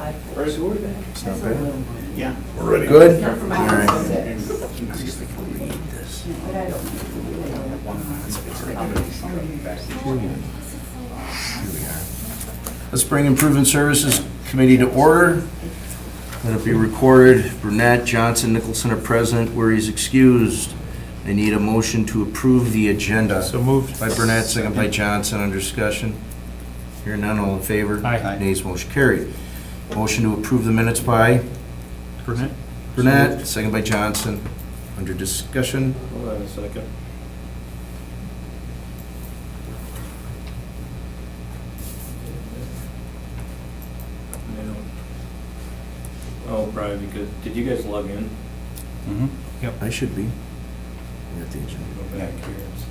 It's not bad. Yeah. We're ready. Good? Not All for my right. house. But I don't. Let's bring Improvement Services Committee to order. Let it be recorded, Burnett, Johnson, Nicholson are present where he's excused. I need a motion to approve the agenda. So moved. By Burnett, second by Johnson, under discussion. Hearing none, all in favor? Aye. Nays, motion carried. Motion to approve the minutes by Burnett? Burnett, second by Johnson, under discussion. Hold on a second. Oh, probably because, did you guys log in? Mm-hmm. Yep. I should be. At the agenda. Go back here and see.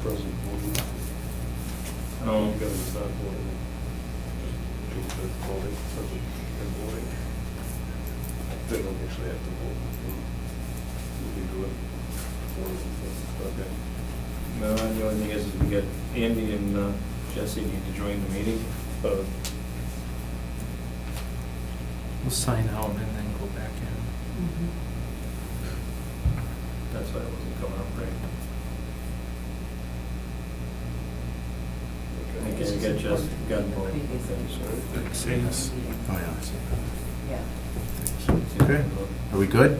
Present voting. Oh, Because it's not voting. Just choose the voting, present and voting. They don't actually have to vote. You can do it. Okay. no, the only thing is we got Andy and Jesse need to join the meeting. We'll sign out and then go back in. That's why it wasn't coming up right. Okay, we got Jesse, got both. Say yes. Oh, yeah. Yeah. Okay. Are we good?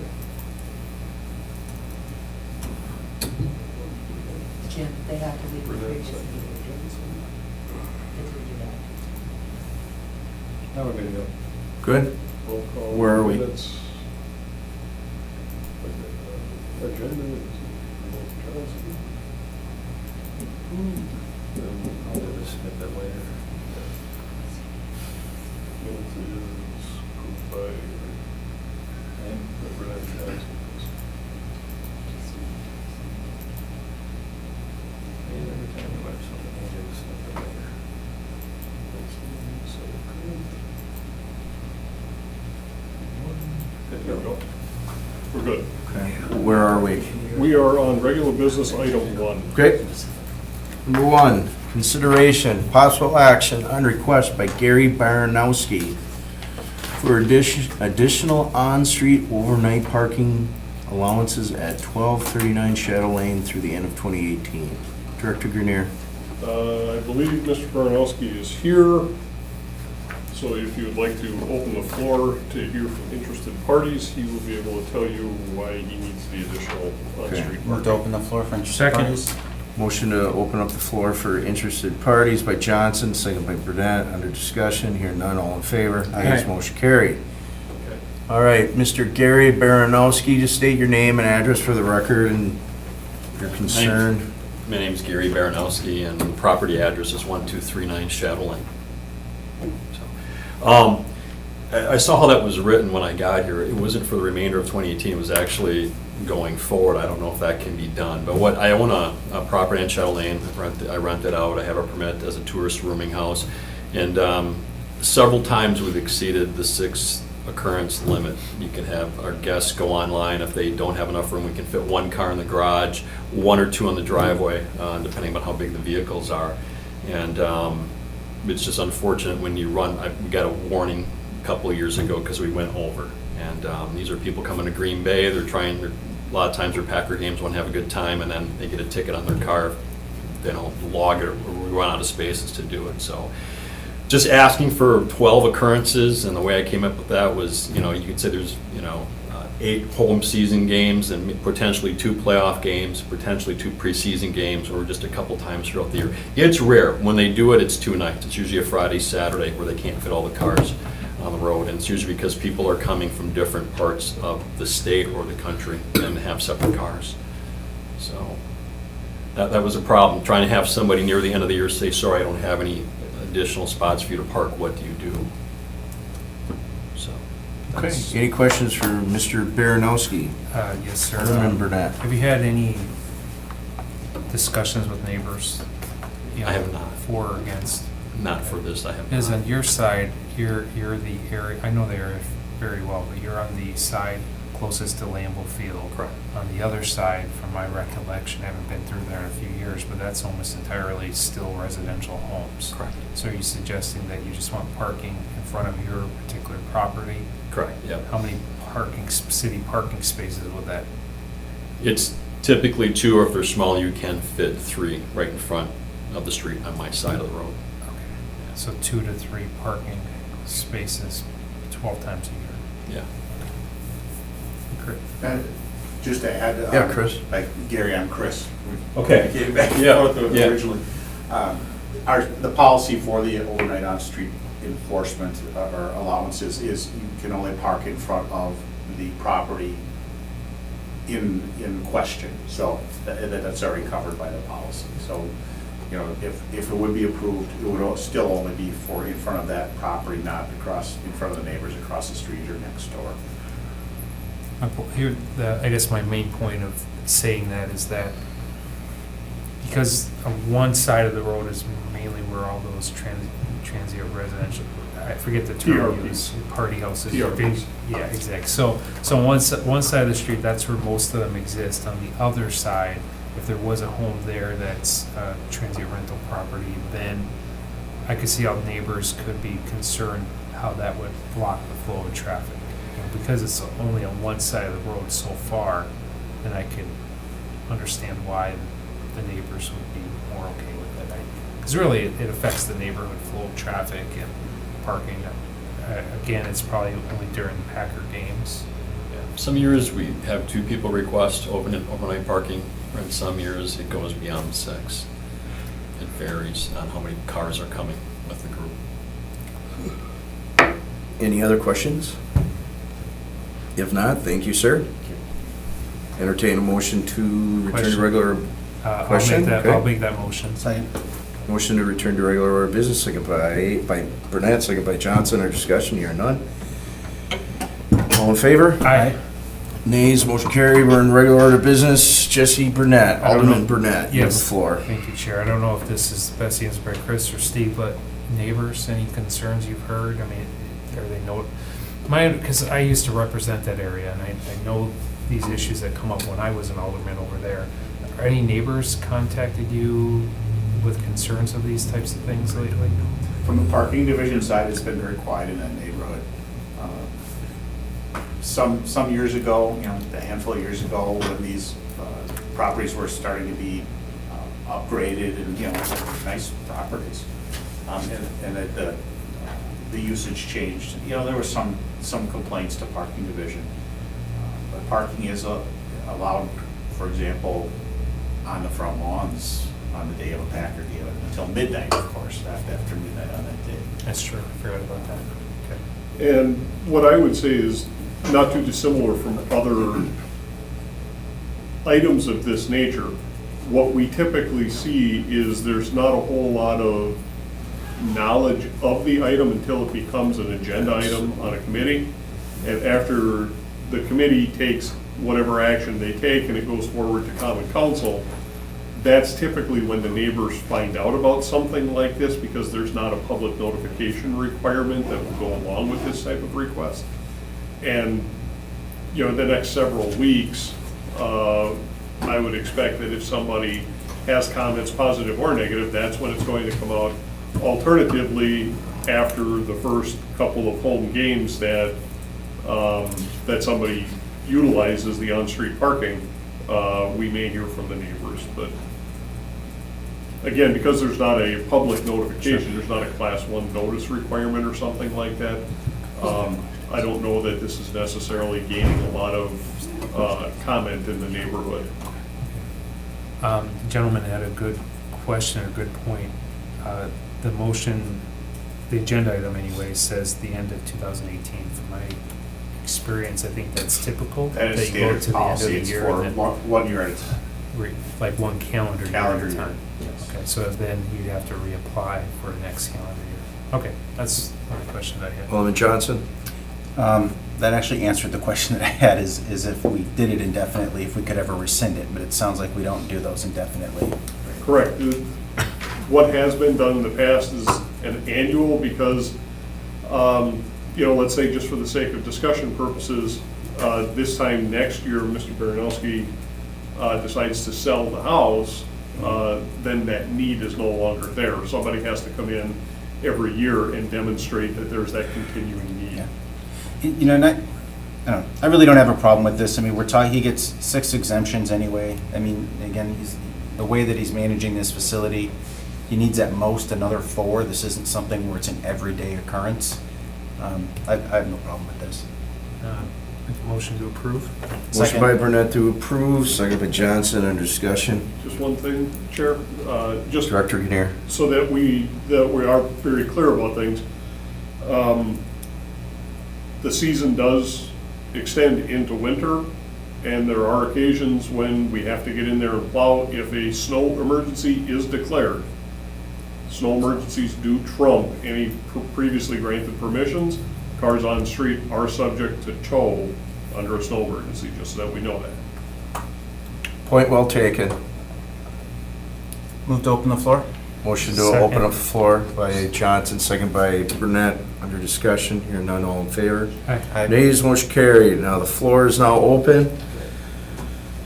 Jim, they have to leave the Burnett, previous second. meeting. They have to do that. Now we're good to go. Good? Roll call. Where are we? Minutes. Agenda is Johnson. I'll do this a bit later. Minutes is approved by Burnett Johnson. And every time we write something, I'll do this a bit later. Good to go. We're good. Okay. Where are we? We are on regular business item 1. Okay. Number 1, consideration, possible action on request by Gary Baranowski for additional on-street overnight parking allowances at 1239 Shadow Lane through the end of 2018. Director Grenier. I believe Mr. Baranowski is here, so if you would like to open the floor to hear from interested parties, he will be able to tell you why he needs the additional on-street Move to parking. open the floor for interested Second. parties. Motion to open up the floor for interested parties by Johnson, second by Burnett, under discussion. Hearing none, all in favor? Aye. Ayes, motion carried. Okay. All right, Mr. Gary Baranowski, just state your name and address for the record and your concern. My name's Gary Baranowski, and the property address is 1239 Shadow Lane. So, I saw how that was written when I got here. It wasn't for the remainder of 2018, it was actually going forward. I don't know if that can be done. But what, I own a property in Shadow Lane. I rent it out. I have a permit as a tourist rooming house. And several times we've exceeded the 6 occurrence limit. You can have our guests go online. If they don't have enough room, we can fit 1 car in the garage, 1 or 2 on the driveway, depending on how big the vehicles are. And it's just unfortunate when you run. We got a warning a couple of years ago because we went over. And these are people coming to Green Bay. They're a lot of times their Packer games want to have a good time, and then they get a ticket on their car. They don't log it, or we run out of spaces to do it. So just asking for 12 occurrences, and the way I came up with that was, you could say there's, 8 home season games and potentially 2 playoff games, potentially 2 preseason games, or just a couple times throughout the year. It's rare. When they do it, it's 2 nights. It's usually a Friday, Saturday, where they can't fit all the cars on the road, and it's usually because people are coming from different parts of the state or the country and have separate cars. So that was a problem, trying to have somebody near the end of the year say, sorry, I don't have any additional spots for you to park, what do you do? So. Okay, that's- any questions for Mr. Baranowski? Yes, sir. Alderman Burnett. Have you had any discussions with neighbors? I have not. For or against? Not for this, I have Because not. on your side, you're the area, I know the area very well, but you're on the side closest to Lambeau Field. Correct. On the other side, from my recollection, I haven't been through there in a few years, but that's almost entirely still residential homes. Correct. So are you suggesting that you just want parking in front of your particular property? Correct, yeah. How many city parking spaces would that? It's typically 2, or if they're small, you can fit 3 right in front of the street on my side of the road. Okay. So 2 to 3 parking spaces 12 times a year. Yeah. Great. Just to add. Yeah, Chris. Like Gary, I'm Chris. Okay. We came back and Yeah, forth yeah. originally. The policy for the overnight on-street enforcement or allowances is you can only park in front of the property in question. So that's already covered by the policy. So, you know, if it would be approved, it would still only be for in front of that property, not across, in front of the neighbors across the street or next door. I guess my main point of saying that is that because on one side of the road is mainly where all those transient residential, I forget the term TRPs. used, party houses. TRPs. Yeah, exactly. So on one side of the street, that's where most of them exist. On the other side, if there was a home there that's a transient rental property, then I could see how neighbors could be concerned how that would block the flow of traffic. And because it's only on one side of the road so far, then I could understand why the neighbors would be more okay with it. Because really, it affects the neighborhood flow of traffic and parking. Again, it's probably only during the Packer games. Some years we have 2 people request overnight parking, and some years it goes beyond 6. It varies on how many cars are coming with the group. Any other questions? If not, thank you, sir. Entertain a motion to return to Question. regular, Question? I'll Okay. make that motion. Second. motion to return to regular order of business, second by Burnett, second by Johnson. Our discussion, here none. All in favor? Aye. Nays, motion carried. We're in regular order of business. Jesse Burnett, I don't Alderman know. Burnett, you have the Yes. floor. Thank you, Chair. I don't know if this is best answered by Chris or Steve, but neighbors, any concerns you've heard? I mean, are they because I used to represent that area, and I know these issues that come up when I was an alderman over there. Are any neighbors contacted you with concerns of these types of things lately? From the parking division side, it's been very quiet in that neighborhood. Some years ago, you know, a handful of years ago, when these properties were starting to be upgraded and, you know, nice properties, and that the usage changed, you know, there was some complaints to parking division. But parking is allowed, for example, on the front lawns on the day of a Packer game until midnight, of course, after midnight on that day. That's true. I forgot about that. Okay. And what I would say is not too dissimilar from other items of this nature. What we typically see is there's not a whole lot of knowledge of the item until it becomes an agenda item on a committee. And after the committee takes whatever action they take and it goes forward to common council, that's typically when the neighbors find out about something like this, because there's not a public notification requirement that will go along with this type of request. And, you know, the next several weeks, I would expect that if somebody has comments, positive or negative, that's when it's going to come out. Alternatively, after the first couple of home games that somebody utilizes the on-street parking, we may hear from the neighbors. But again, because there's not a public notification, there's not a class 1 notice requirement or something like that, I don't know that this is necessarily gaining a lot of comment in the neighborhood. The gentleman had a good question or good point. The motion, the agenda item anyway, says the end of 2018. From my experience, I think that's typical. That is you go standard to the end of policy, the it's year for and then one year at a time. like one calendar year at Calendar a year, time. yes. Okay, so then you'd have to reapply for next calendar year. Okay, that's the only question I had. Alderman Johnson? That actually answered the question that I had, is if we did it indefinitely, if we could ever rescind it, but it sounds like we don't do those indefinitely. Correct. What has been done in the past is an annual because, you know, let's say just for the sake of discussion purposes, this time next year, Mr. Baranowski decides to sell the house, then that need is no longer there. Somebody has to come in every year and demonstrate that there's that continuing need. Yeah. You know, I don't know, I really don't have a problem with this. I mean, we're talking, he gets 6 exemptions anyway. I mean, again, the way that he's managing this facility, he needs at most another 4. This isn't something where it's an everyday occurrence. I have no problem with this. Motion to approve? Motion by Burnett to approve, second by Johnson, under discussion. Just one thing, Chair, just Director Grenier. so that we are very clear about things. The season does extend into winter, and there are occasions when we have to get in there and plow if a snow emergency is declared. Snow emergencies do trump any previously granted permissions. Cars on the street are subject to tow under a snow emergency, just so that we know that. Point well taken. Move to open the floor? Motion to Second. open up the floor by Johnson, second by Burnett, under discussion. Here none, all in favor. Aye. Nays, motion carried. Now the floor is now open.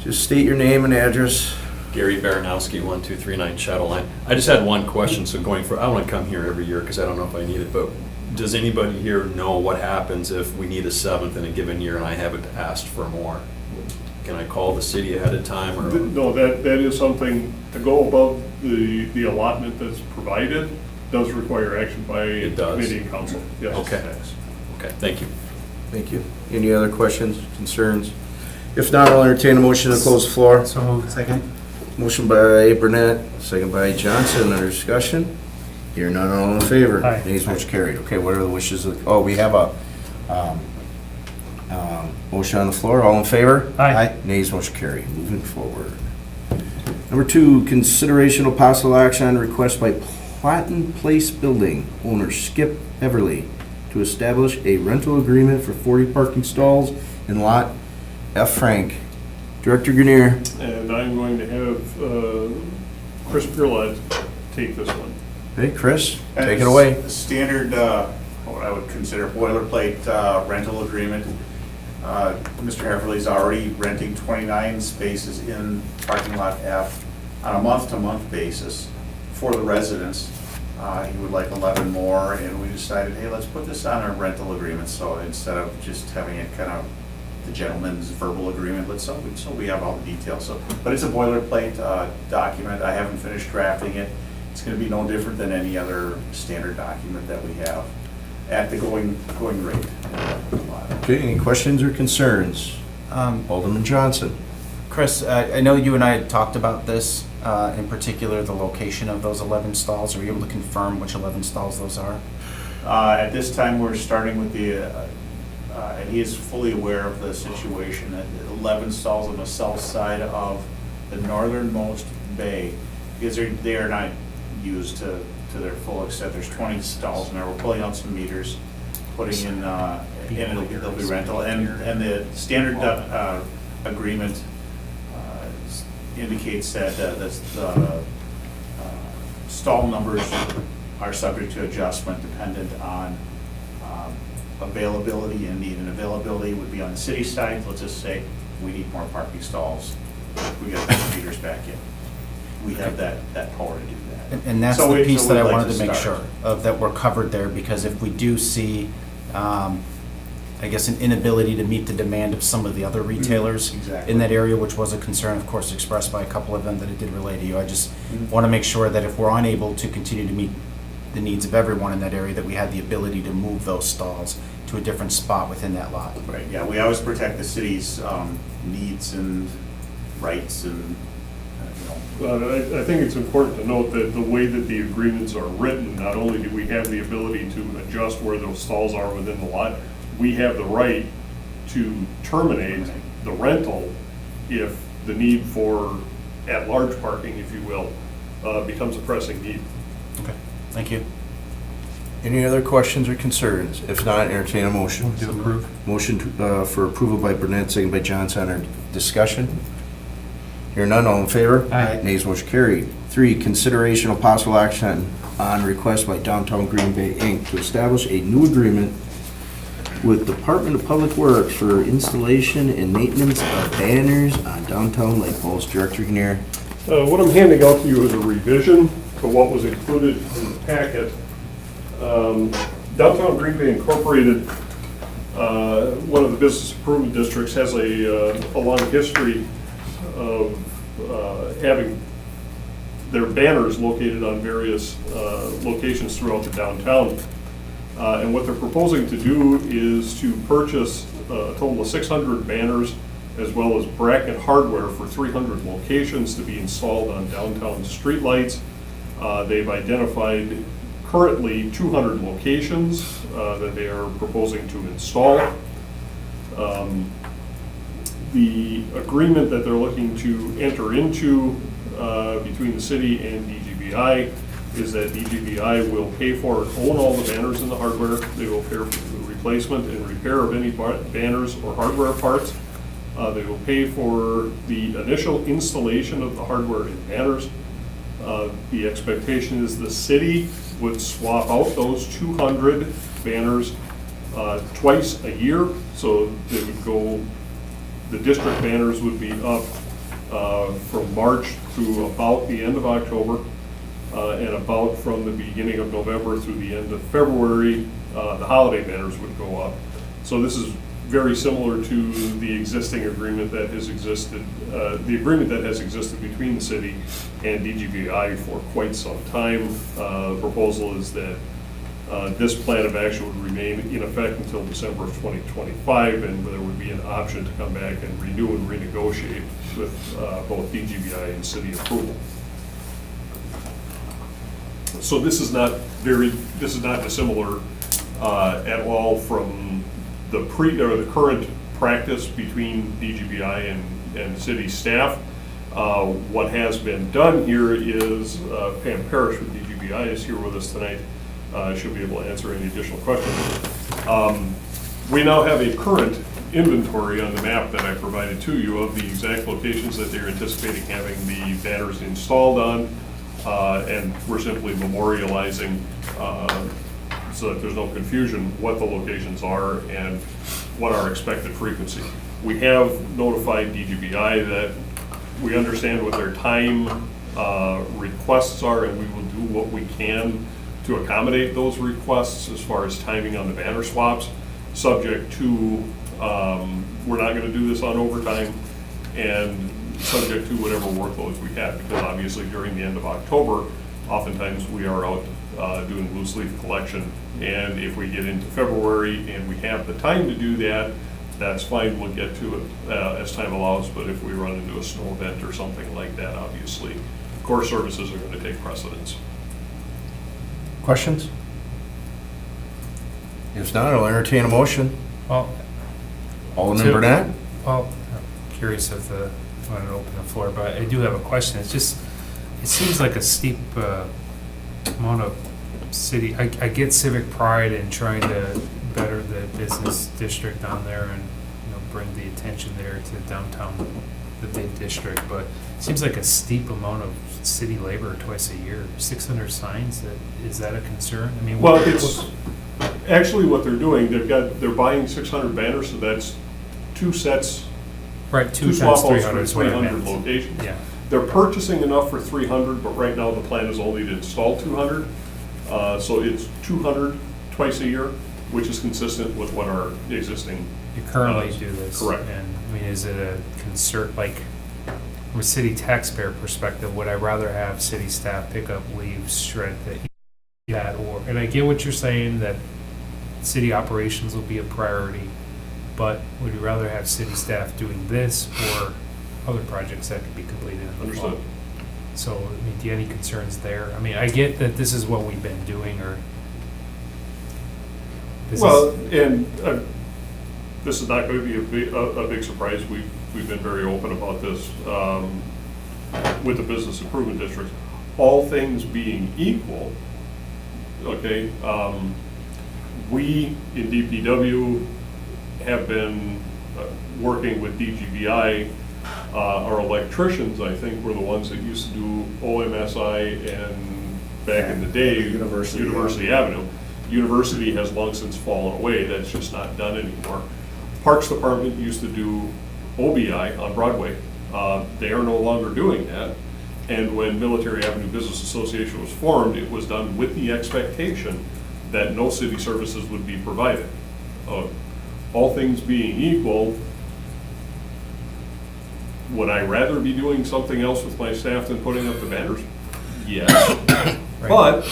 Just state your name and address. Gary Baranowski, 1239 Shadow Line. I just had one question, so going for, I want to come here every year because I don't know if I need it, but does anybody here know what happens if we need a 7th in a given year and I haven't asked for more? Can I call the city ahead of time or? No, that is something, to go above the allotment that's provided, does require action by It does. committee and council. Yes. Okay. Okay, thank you. Thank you. Any other questions, concerns? If not, I'll entertain a motion to close the floor. So moved. Second? Motion by Burnett, second by Johnson, under discussion. Here none, all in favor. Aye. Nays, motion carried. Okay, what are the wishes of, we have a motion on the floor. All in favor? Aye. Nays, motion carried. Moving forward. Number 2, consideration of possible action on request by Platten Place Building owner Skip Everly to establish a rental agreement for 40 parking stalls in lot F. Frank. Director Grenier. And I'm going to have Chris Pirlad take this one. Hey, Chris, take it And away. it's a standard, what I would consider boilerplate rental agreement. Mr. Hefferly's already renting 29 spaces in parking lot F on a month-to-month basis for the residents. He would like 11 more, and we decided, hey, let's put this on our rental agreement, so instead of just having it kind of the gentleman's verbal agreement, so we have all the details. So, but it's a boilerplate document. I haven't finished drafting it. It's going to be no different than any other standard document that we have at the going rate. Okay, any questions or concerns? Alderman Johnson. Chris, I know you and I had talked about this, in particular, the location of those 11 stalls. Are you able to confirm which 11 stalls those are? At this time, we're starting with and he is fully aware of the situation, that 11 stalls on the south side of the northernmost bay, because they are not used to their full extent. There's 20 stalls in there. We're pulling out some meters, putting in, and it'll be rental. And the standard agreement indicates that the stall numbers are subject to adjustment dependent on availability and need. And availability would be on the city side. Let's just say we need more parking stalls. We got those meters back in. We have that power to do that. And that's So the we- piece so that we'd I like wanted to to make start. sure of, that we're covered there, because if we do see, I guess, an inability to meet the demand of some of the other retailers Exactly. in that area, which was a concern, of course, expressed by a couple of them that it did relay to you. I just Mhm. want to make sure that if we're unable to continue to meet the needs of everyone in that area, that we have the ability to move those stalls to a different spot within that lot. Right, yeah, we always protect the city's needs and rights and, I think it's important to note that the way that the agreements are written, not only do we have the ability to adjust where those stalls are within the lot, we have the right to terminate the rental if the need for at-large parking, if you will, becomes a pressing need. Okay, thank you. Any other questions or concerns? If not, entertain a motion. Move to approve. Motion for approval by Burnett, second by Johnson, under discussion. Hear none, all in favor? Aye. Nays, motion carried. 3, consideration of possible action on request by Downtown Green Bay, Inc. to establish a new agreement with Department of Public Works for installation and maintenance of banners on downtown Lake Falls. Director Grenier. What I'm handing out to you is a revision to what was included in the packet. Downtown Green Bay Incorporated, one of the business improvement districts, has a long history of having their banners located on various locations throughout the downtown. And what they're proposing to do is to purchase a total of 600 banners as well as bracket hardware for 300 locations to be installed on downtown streetlights. They've identified currently 200 locations that they are proposing to install. The agreement that they're looking to enter into between the city and DGBI is that DGBI will pay for and own all the banners and the hardware. They will pay for the replacement and repair of any banners or hardware parts. They will pay for the initial installation of the hardware and banners. The expectation is the city would swap out those 200 banners twice a year. So they would go, the district banners would be up from March through about the end of October, and about from the beginning of November through the end of February, the holiday banners would go up. So this is very similar to the existing agreement that has existed, the agreement that has existed between the city and DGBI for quite some time. The proposal is that this plan of action would remain in effect until December of 2025, and there would be an option to come back and renew and renegotiate with both DGBI and city approval. So this is not dissimilar at all from the current practice between DGBI and city staff. What has been done here is Pam Parrish with DGBI is here with us tonight. She'll be able to answer any additional questions. We now have a current inventory on the map that I provided to you of the exact locations that they're anticipating having the banners installed on, and we're simply memorializing so that there's no confusion what the locations are and what our expected frequency. We have notified DGBI that we understand what their time requests are, and we will do what we can to accommodate those requests as far as timing on the banner swaps, subject to, we're not gonna do this on overtime, and subject to whatever workloads we have, because obviously during the end of October, oftentimes we are out doing loose leaf collection, and if we get into February and we have the time to do that, that's fine, we'll get to it as time allows, but if we run into a snow event or something like that, obviously, core services are gonna take precedence. Questions? If not, I'll entertain a motion. Well, Alderman Two. Burnett? well, I'm curious if I want to open the floor, but I do have a question. It's just, it seems like a steep amount of city, I get civic pride in trying to better the business district down there and, you know, bring the attention there to downtown, the big district, but it seems like a steep amount of city labor twice a year. 600 signs, is that a concern? I mean, Well, it's actually what they're doing, they're buying 600 banners, so that's two sets, right, two 2 swap times outs 300 for is what I 300 meant. locations. Yeah. They're purchasing enough for 300, but right now the plan is only to install 200. So it's 200 twice a year, which is consistent with what our existing. You currently do this. Correct. And, I mean, is it a concern, like, from a city taxpayer perspective, would I rather have city staff pick up leaves, shred that, or, and I get what you're saying, that city operations will be a priority, but would you rather have city staff doing this or other projects that could be completed in the fall? Understood. So, I mean, do you have any concerns there? I mean, I get that this is what we've been doing, or this Well, is, and this is not going to be a big surprise. We've been very open about this with the business improvement districts. All things being equal, okay, we in DPW have been working with DGBI. Our electricians, I think, were the ones that used to do OMSI and back in the day, University University Avenue. University has long since fallen away, that's just not done anymore. Parks Department used to do OBI on Broadway. They are no longer doing that. And when Military Avenue Business Association was formed, it was done with the expectation that no city services would be provided. All things being equal, would I rather be doing something else with my staff than putting up the banners? Yes. But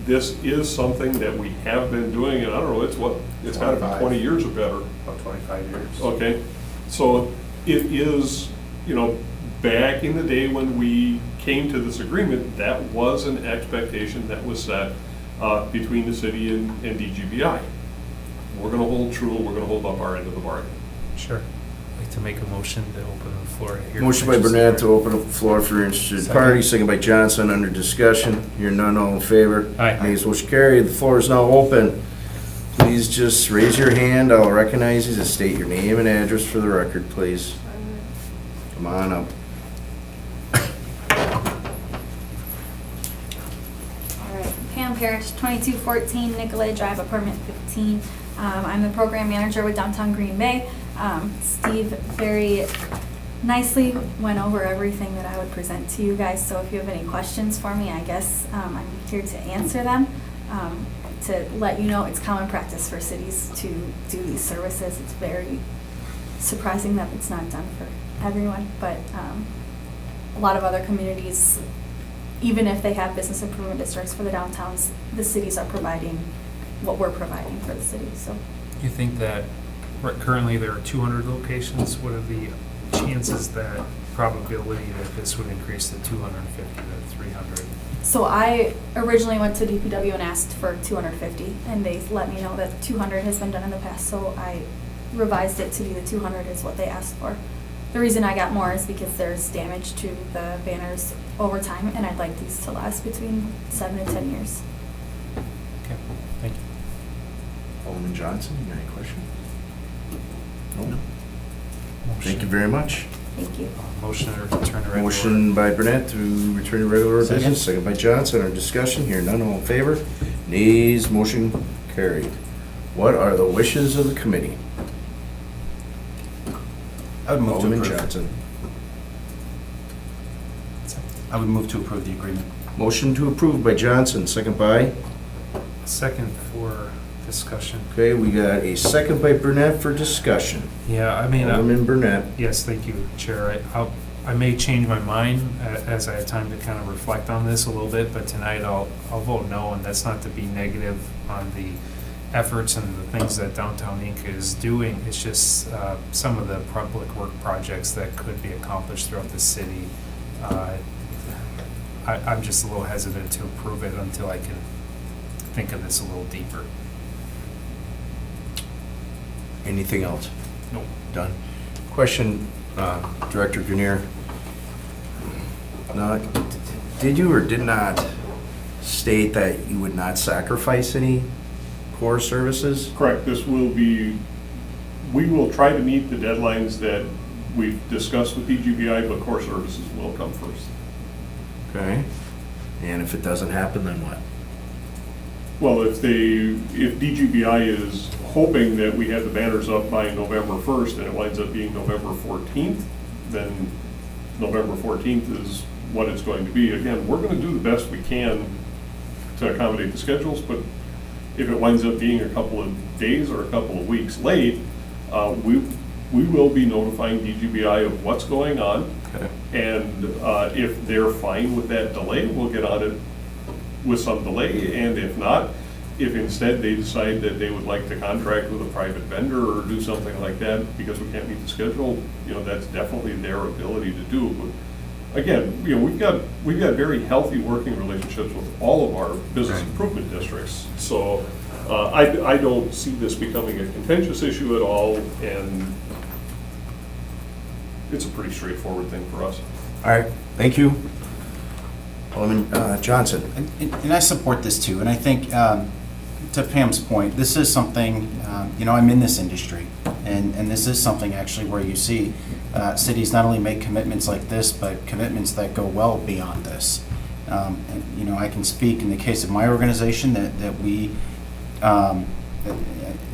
this is something that we have been doing, and I don't know, it's got to be 25. 20 years or better. About 25 years. Okay, so it is, back in the day when we came to this agreement, that was an expectation that was set between the city and DGBI. We're gonna hold true, we're gonna hold up our end of the bargain. Sure. I'd like to make a motion to open the floor here. Motion by Burnett to open up the floor for interested Second. parties, second by Johnson, under discussion. Hear none, all in favor? Aye. Nays, motion carried. The floor is now open. Please just raise your hand. I'll recognize you to state your name and address for the record, please. Come on up. All right, Pam Parrish, 2214 Nicolay Drive, apartment 15. I'm the program manager with Downtown Green Bay. Steve very nicely went over everything that I would present to you guys, so if you have any questions for me, I guess I'm here to answer them. To let you know, it's common practice for cities to do these services. It's very surprising that it's not done for everyone, but a lot of other communities, even if they have business improvement districts for the downtowns, the cities are providing what we're providing for the city, so. You think that currently there are 200 locations? What are the chances that probability that this would increase to 250 to 300? So I originally went to DPW and asked for 250, and they let me know that 200 has been done in the past, so I revised it to be the 200 is what they asked for. The reason I got more is because there's damage to the banners over time, and I'd like these to last between 7 and 10 years. Okay, thank you. Alderman Johnson, you got any question? No. Motion. Thank you very much. Thank you. Motion to return to regular. Motion by Burnett to return to regular Second. business, second by Johnson. Our discussion here, none, all in favor? Nays, motion carried. What are the wishes of the committee? I would move to Alderman approve. Johnson. I would move to approve the agreement. Motion to approve by Johnson, second by, Second for discussion. okay, we got a second by Burnett for discussion. Yeah, I mean, Alderman Burnett. yes, thank you, Chair. I may change my mind as I have time to kind of reflect on this a little bit, but tonight I'll vote no, and that's not to be negative on the efforts and the things that Downtown Inc. is doing. It's just some of the public work projects that could be accomplished throughout the city. I'm just a little hesitant to approve it until I can think of this a little deeper. Anything else? Nope. Done. Question, Director Grenier. Now, did you or did not state that you would not sacrifice any core services? Correct, we will try to meet the deadlines that we've discussed with DGBI, but core services will come first. Okay. And if it doesn't happen, then what? Well, if DGBI is hoping that we have the banners up by November 1st and it winds up being November 14th, then November 14th is what it's going to be. Again, we're going to do the best we can to accommodate the schedules, but if it winds up being a couple of days or a couple of weeks late, we will be notifying DGBI of what's going on. Okay. And if they're fine with that delay, we'll get on it with some delay. And if not, if instead they decide that they would like to contract with a private vendor or do something like that because we can't meet the schedule, that's definitely their ability to do. But again, we've got very healthy working relationships with all of our business Right. improvement districts. So I don't see this becoming a contentious issue at all, and it's a pretty straightforward thing for us. All right, thank you. Alderman Johnson. And I support this too, and I think, to Pam's point, this is something, I'm in this industry, and this is something actually where you see cities not only make commitments like this, but commitments that go well beyond this. And I can speak in the case of my organization that we I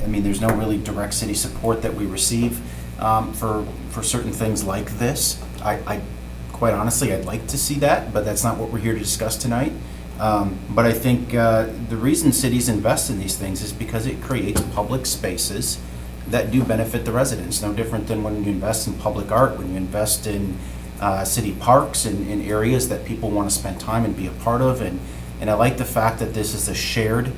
mean, there's no really direct city support that we receive for certain things like this. Quite honestly, I'd like to see that, but that's not what we're here to discuss tonight. But I think the reason cities invest in these things is because it creates public spaces that do benefit the residents. No different than when you invest in public art, when you invest in city parks and in areas that people want to spend time and be a part of. And I like the fact that this is a shared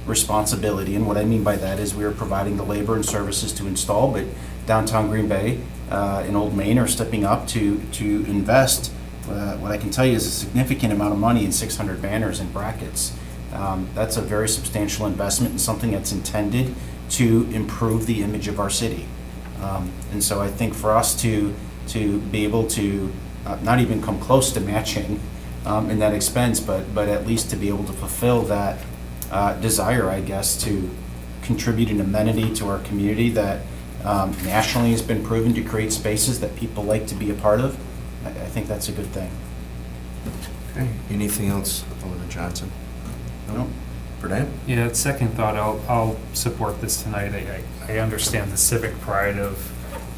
responsibility. And what I mean by that is we are providing the labor and services to install, but downtown Green Bay and Old Main are stepping up to invest. What I can tell you is a significant amount of money in 600 banners and brackets. That's a very substantial investment in something that's intended to improve the image of our city. And so I think for us to be able to not even come close to matching in that expense, but at least to be able to fulfill that desire, I guess, to contribute an amenity to our community that nationally has been proven to create spaces that people like to be a part of. I think that's a good thing. Okay, anything else, Alderman Johnson? No? Burdette? Yeah, second thought, I'll support this tonight. I understand the civic pride of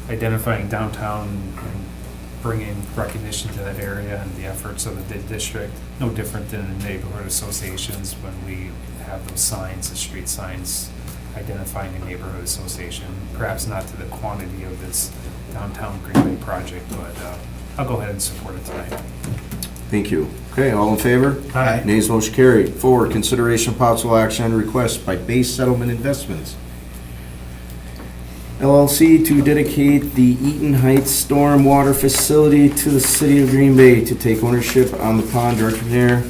identifying downtown and bringing recognition to that area and the efforts of the district. No different than the neighborhood associations when we have those signs, the street signs, identifying a neighborhood association. Perhaps not to the quantity of this downtown Green Bay project, but I'll go ahead and support it tonight. Thank you. Okay, all in favor? Aye. Nays, motion carried. 4, consideration possible action on request by Base Settlement Investments LLC to dedicate the Eaton Heights Stormwater Facility to the City of Green Bay to take ownership on the pond. Director Panera.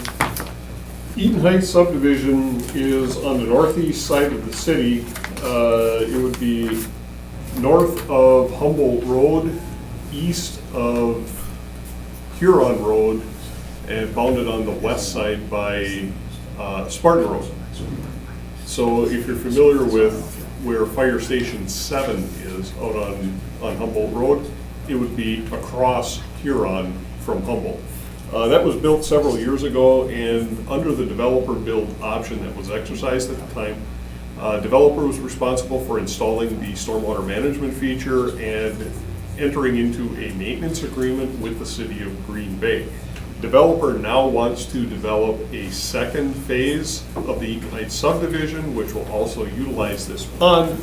Eaton Heights subdivision is on the northeast side of the city. It would be north of Humboldt Road, east of Huron Road, and bounded on the west side by Spartan Road. So if you're familiar with where Fire Station 7 is out on Humboldt Road, it would be across Huron from Humboldt. That was built several years ago, and under the developer build option that was exercised at the time, developer was responsible for installing the stormwater management feature and entering into a maintenance agreement with the City of Green Bay. Developer now wants to develop a second phase of the Eaton Heights subdivision, which will also utilize this pond.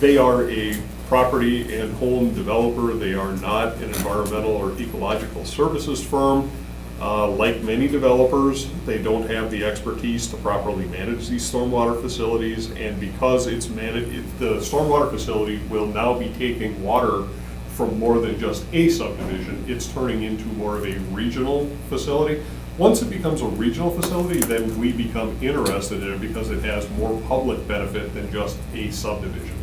They are a property and home developer. They are not an environmental or ecological services firm. Like many developers, they don't have the expertise to properly manage these stormwater facilities, and because it's managed, the stormwater facility will now be taking water from more than just a subdivision. It's turning into more of a regional facility. Once it becomes a regional facility, then we become interested in it because it has more public benefit than just a subdivision.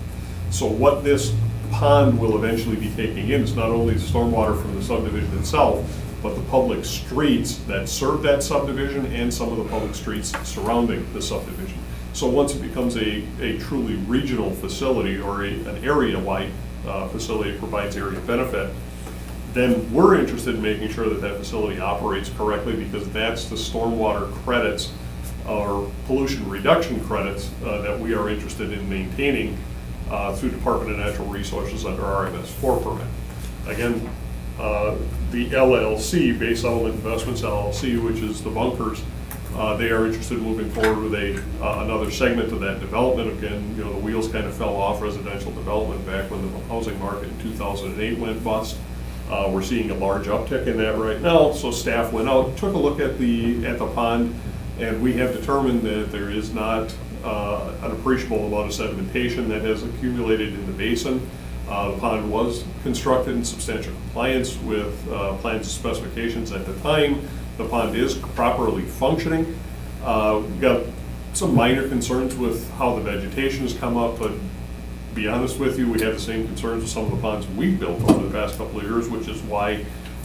So what this pond will eventually be taking in is not only the stormwater from the subdivision itself, but the public streets that serve that subdivision and some of the public streets surrounding the subdivision. So once it becomes a truly regional facility or an area-wide facility that provides area benefit, then we're interested in making sure that that facility operates correctly, because that's the stormwater credits or pollution reduction credits that we are interested in maintaining through Department of Natural Resources under RMS4 permit. Again, the LLC, Base Settlement Investments LLC, which is the bunkers, they are interested in moving forward with another segment of that development. Again, the wheels kind of fell off residential development back when the housing market in 2008 went bust. We're seeing a large uptick in that right now. So staff went out, took a look at the pond, and we have determined that there is not an appreciable amount of sedimentation that has accumulated in the basin. The pond was constructed in substantial compliance with plans and specifications at the time. The pond is properly functioning. We've got some minor concerns with how the vegetation has come up, but to be honest with you, we have the same concerns with some of the ponds we've built over the past couple of years, which is why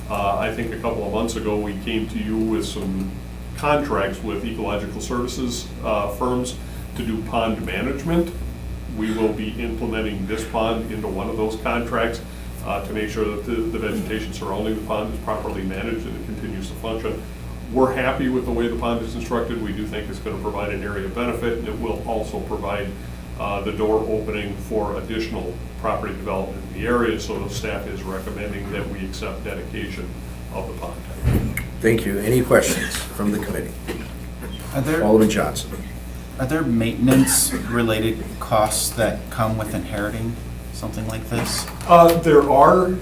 I think a couple of months ago we came to you with some contracts with ecological services firms to do pond management. We will be implementing this pond into one of those contracts to make sure that the vegetation surrounding the pond is properly managed and it continues to function. We're happy with the way the pond is constructed. We do think it's going to provide an area benefit, and it will also provide the door opening for additional property development in the area, so the staff is recommending that we accept dedication of the pond. Thank you. Any questions from the committee? Are Alderman Johnson. there maintenance-related costs that come with inheriting something like this? There are,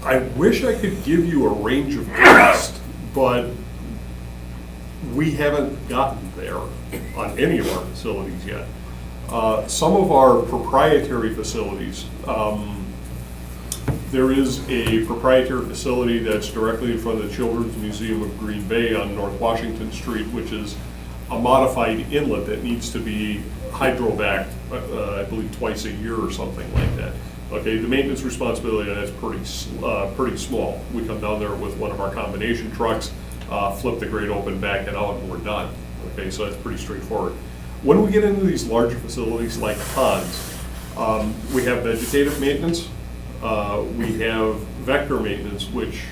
I wish I could give you a range of cost, but we haven't gotten there on any of our facilities yet. Some of our proprietary facilities, there is a proprietary facility that's directly in front of the Children's Museum of Green Bay on North Washington Street, which is a modified inlet that needs to be hydrovac, I believe twice a year or something like that. Okay, the maintenance responsibility on that's pretty small. We come down there with one of our combination trucks, flip the grate open, back it out, and we're done. Okay, so that's pretty straightforward. When we get into these larger facilities like ponds, we have vegetative maintenance, we have vector maintenance, which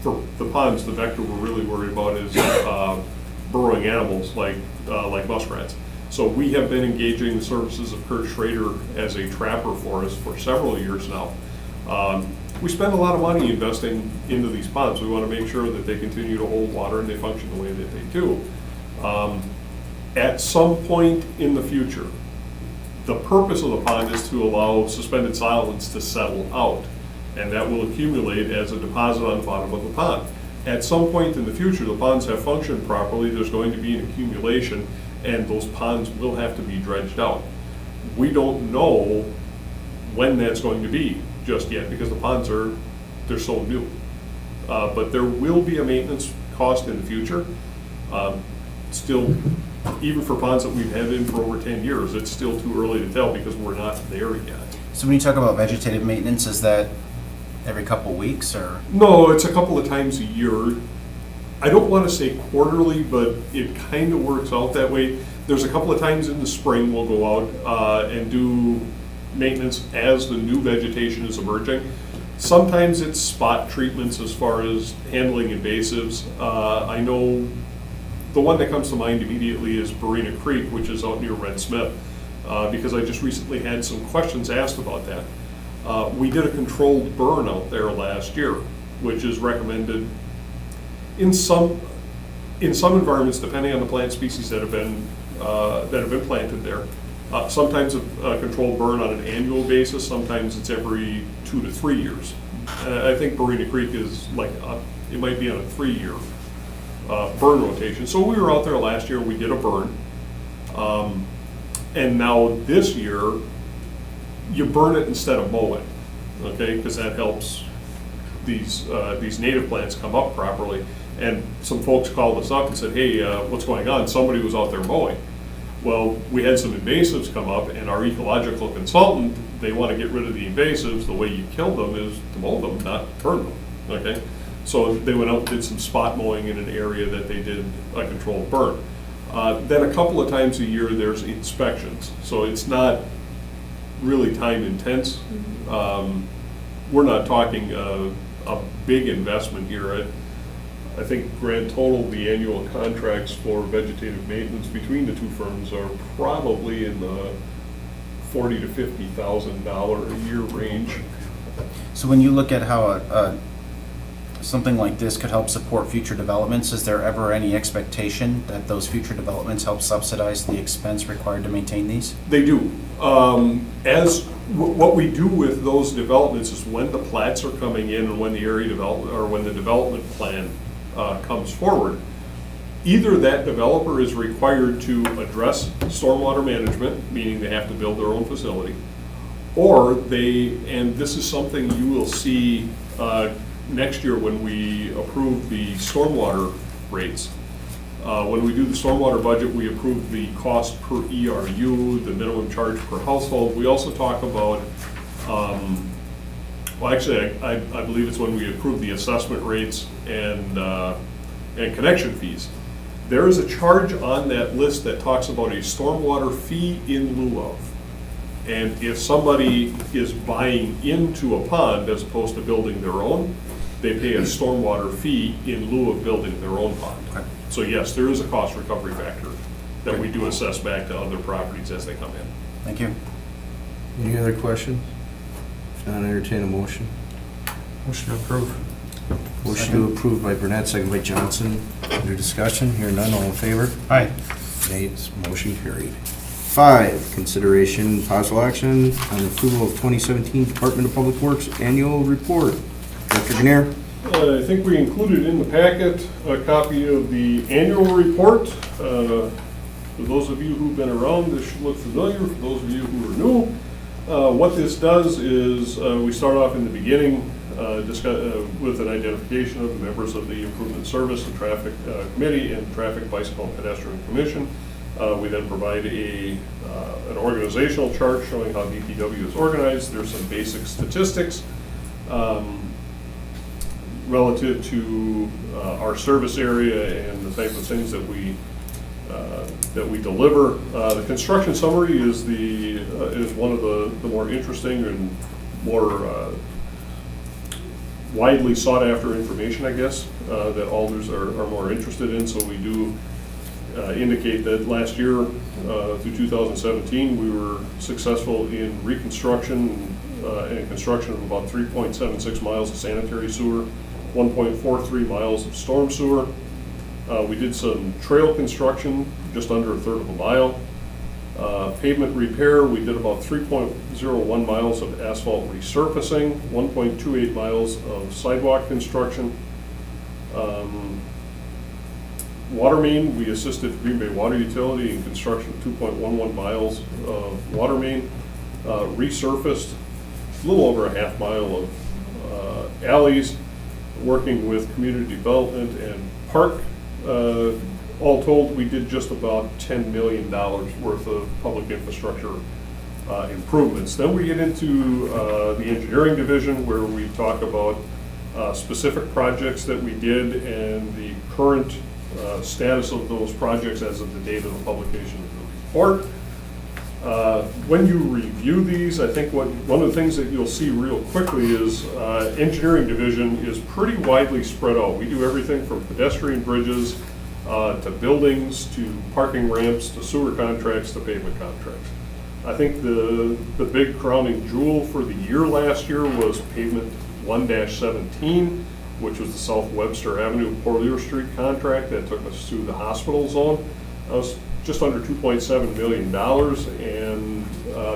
for the ponds, the vector we're really worried about is burrowing animals like muskrats. So we have been engaging the services of Kurt Schrader as a trapper for us for several years now. We spend a lot of money investing into these ponds. We want to make sure that they continue to hold water and they function the way that they do. At some point in the future, the purpose of the pond is to allow suspended solids to settle out, and that will accumulate as a deposit on the bottom of the pond. At some point in the future, the ponds have functioned properly, there's going to be an accumulation, and those ponds will have to be dredged out. We don't know when that's going to be just yet, because the ponds they're so new. But there will be a maintenance cost in the future. Still, even for ponds that we've had in for over 10 years, it's still too early to tell because we're not there yet. So when you talk about vegetative maintenance, is that every couple weeks or? No, it's a couple of times a year. I don't want to say quarterly, but it kind of works out that way. There's a couple of times in the spring we'll go out and do maintenance as the new vegetation is emerging. Sometimes it's spot treatments as far as handling invasives. I know the one that comes to mind immediately is Barina Creek, which is out near Red Smith, because I just recently had some questions asked about that. We did a controlled burn out there last year, which is recommended in some environments, depending on the plant species that have been planted there. Sometimes a controlled burn on an annual basis. Sometimes it's every 2 to 3 years. I think Barina Creek is it might be on a 3-year burn rotation. So we were out there last year. We did a burn, and now this year you burn it instead of mow it. Okay, because that helps these native plants come up properly. And some folks called us up and said, hey, what's going on? Somebody was out there mowing. Well, we had some invasives come up, and our ecological consultant, they want to get rid of the invasives. The way you kill them is to mow them, not burn them, okay? So they went out and did some spot mowing in an area that they did a controlled burn. Then a couple of times a year, there's inspections. So it's not really time intense. We're not talking a big investment here. I think grand total, the annual contracts for vegetative maintenance between the two firms are probably in the $40,000 to $50,000 a year range. So when you look at how something like this could help support future developments, is there ever any expectation that those future developments help subsidize the expense required to maintain these? They do. What we do with those developments is when the plats are coming in and when the area development or when the development plan comes forward, either that developer is required to address stormwater management, meaning they have to build their own facility, or and this is something you will see next year when we approve the stormwater rates. When we do the stormwater budget, we approve the cost per ERU, the minimum charge per household. We also talk about, well, actually, I believe it's when we approve the assessment rates and connection fees. There is a charge on that list that talks about a stormwater fee in lieu of. And if somebody is buying into a pond as opposed to building their own, they pay a stormwater fee in lieu of building their own pond. Okay. So yes, there is a cost recovery factor that we do assess back to other properties as they come in. Thank you. Any other questions? If not, entertain a motion. Motion to approve. Motion to approve by Burnett, second by Johnson. Under discussion, hear none, all in favor? Aye. Nays, motion carried. 5, consideration possible action on approval of 2017 Department of Public Works Annual Report. Dr. Grenier? I think we included in the packet a copy of the annual report. For those of you who've been around, this should look familiar. For those of you who are new, what this does is we start off in the beginning with an identification of the members of the Improvement Service and Traffic Committee and Traffic Bicycle and Pedestrian Commission. We then provide an organizational chart showing how DPW is organized. There's some basic statistics relative to our service area and the type of things that we deliver. The construction summary is one of the more interesting and more widely sought after information, I guess, that alders are more interested in. So we do indicate that last year through 2017 we were successful in reconstruction and construction of about 3.76 miles of sanitary sewer, 1.43 miles of storm sewer. We did some trail construction, just under a third of a mile. Pavement repair, we did about 3.01 miles of asphalt resurfacing, 1.28 miles of sidewalk construction. Water main, we assisted Green Bay Water Utility in construction of 2.11 miles of water main. Resurfaced a little over a half mile of alleys, working with community development and park. All told, we did just about $10 million worth of public infrastructure improvements. Then we get into the engineering division, where we talk about specific projects that we did and the current status of those projects as of the date of the publication of the report. When you review these, I think one of the things that you'll see real quickly is engineering division is pretty widely spread out. We do everything from pedestrian bridges to buildings, to parking ramps, to sewer contracts, to pavement contracts. I think the big crowning jewel for the year last year was pavement 1-17, which was the South Webster Avenue, Porlier Street contract that took us through the hospital zone. That was just under $2.7 million, and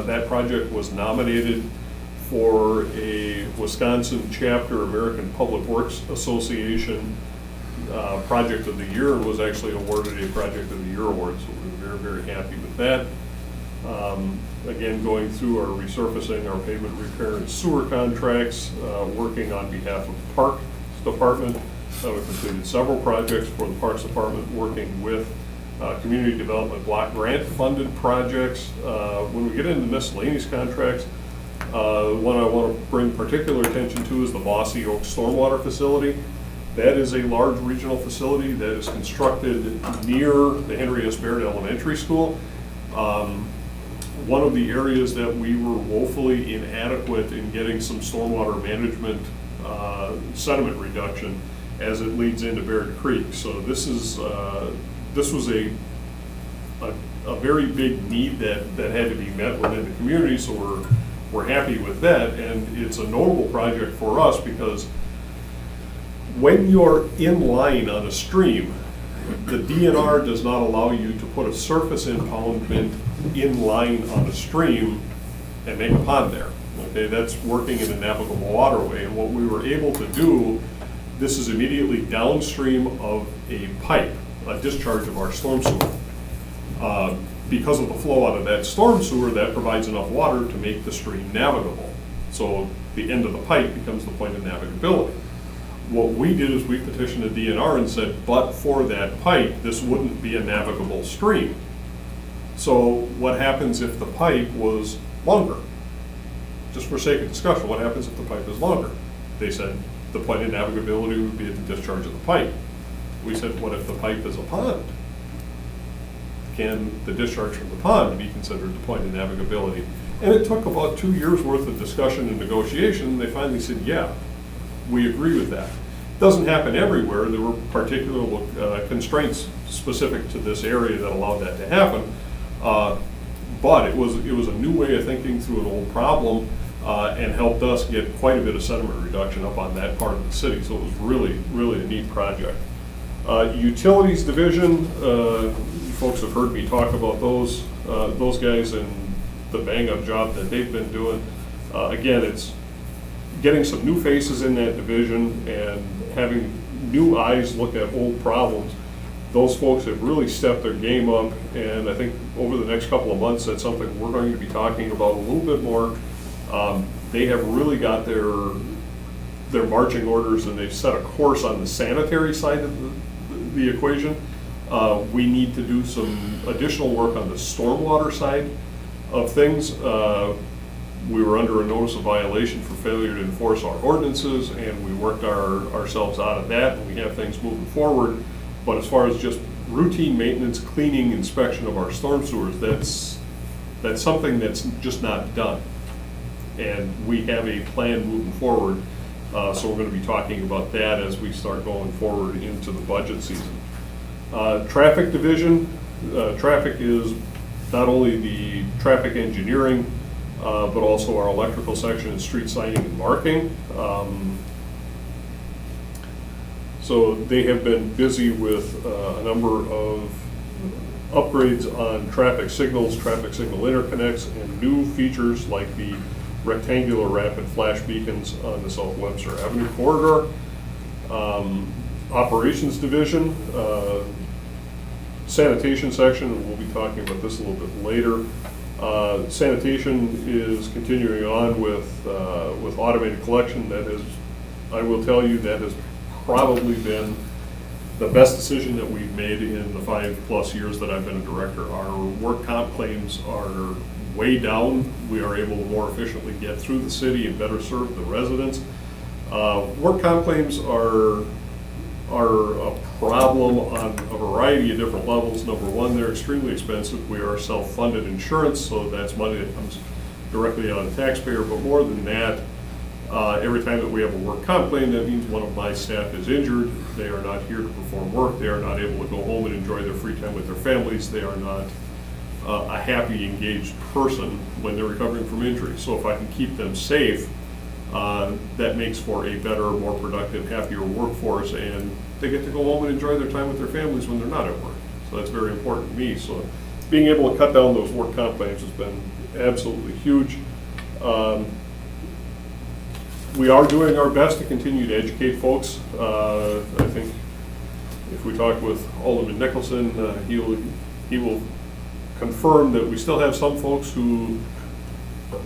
that project was nominated for a Wisconsin chapter American Public Works Association Project of the Year, and was actually awarded a Project of the Year award, so we're very, very happy with that. Again, going through our resurfacing, our pavement repair and sewer contracts, working on behalf of the Parks Department. We completed several projects for the Parks Department, working with community development block grant funded projects. When we get into miscellaneous contracts, one I want to bring particular attention to is the Bossy Oak Stormwater Facility. That is a large regional facility that is constructed near the Henry S. Baird Elementary School. One of the areas that we were woefully inadequate in getting some stormwater management sediment reduction as it leads into Baird Creek. So this was a very big need that had to be met within the community, so we're happy with that. And it's a notable project for us because when you're in line on a stream, the DNR does not allow you to put a surface impoundment in line on a stream and make a pond there. Okay, that's working in a navigable waterway. And what we were able to do, this is immediately downstream of a pipe, a discharge of our storm sewer. Because of the flow out of that storm sewer, that provides enough water to make the stream navigable. So the end of the pipe becomes the point of navigability. What we did is we petitioned the DNR and said, but for that pipe, this wouldn't be a navigable stream. So what happens if the pipe was longer? Just for sake of discussion, what happens if the pipe is longer? They said the point of navigability would be at the discharge of the pipe. We said, what if the pipe is a pond? Can the discharge from the pond be considered the point of navigability? And it took about 2 years worth of discussion and negotiation. They finally said, yeah, we agree with that. Doesn't happen everywhere. There were particular constraints specific to this area that allowed that to happen. But it was a new way of thinking through an old problem, and helped us get quite a bit of sediment reduction up on that part of the city. So it was really, really a neat project. Utilities division, you folks have heard me talk about those guys and the bang-up job that they've been doing. Again, it's getting some new faces in that division and having new eyes look at old problems. Those folks have really stepped their game up, and I think over the next couple of months, that's something we're going to be talking about a little bit more. They have really got their marching orders, and they've set a course on the sanitary side of the equation. We need to do some additional work on the stormwater side of things. We were under a notice of violation for failure to enforce our ordinances, and we worked ourselves out of that, and we have things moving forward. But as far as just routine maintenance, cleaning, inspection of our storm sewers, that's something that's just not done. And we have a plan moving forward, so we're going to be talking about that as we start going forward into the budget season. Traffic division, traffic is not only the traffic engineering, but also our electrical section and street signing and marking. So they have been busy with a number of upgrades on traffic signals, traffic signal interconnects, and new features like the rectangular rapid flash beacons on the South Webster Avenue corridor. Operations division, sanitation section, and we'll be talking about this a little bit later. Sanitation is continuing on with automated collection. That is, I will tell you, that has probably been the best decision that we've made in the 5+ years that I've been a director. Our work comp claims are way down. We are able to more efficiently get through the city and better serve the residents. Work comp claims are a problem on a variety of different levels. Number one, they're extremely expensive. We are self-funded insurance, so that's money that comes directly out of the taxpayer. But more than that, every time that we have a work comp claim, that means one of my staff is injured. They are not here to perform work. They are not able to go home and enjoy their free time with their families. They are not a happy, engaged person when they're recovering from injury. So if I can keep them safe, that makes for a better, more productive, happier workforce, and they get to go home and enjoy their time with their families when they're not at work. So that's very important to me. So being able to cut down those work comp claims has been absolutely huge. We are doing our best to continue to educate folks. I think if we talk with Alderman Nicholson, he will confirm that we still have some folks who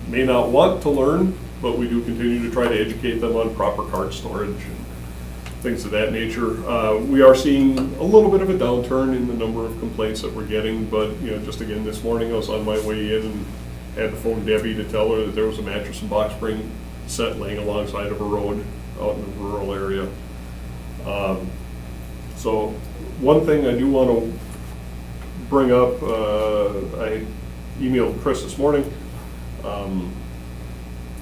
may not want to learn, but we do continue to try to educate them on proper cart storage and things of that nature. We are seeing a little bit of a downturn in the number of complaints that we're getting, but just again this morning I was on my way in and had to phone Debbie to tell her that there was a mattress and box spring set laying alongside of a road out in a rural area. So one thing I do want to bring up, I emailed Chris this morning.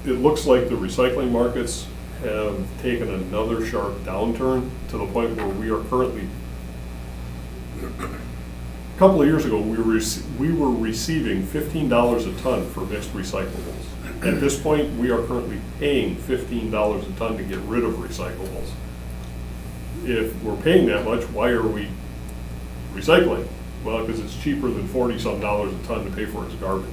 It looks like the recycling markets have taken another sharp downturn to the point where we are currently, a couple of years ago, we were receiving $15 a ton for mixed recyclables. At this point, we are currently paying $15 a ton to get rid of recyclables. If we're paying that much, why are we recycling? Well, because it's cheaper than $40-some a ton to pay for its garbage.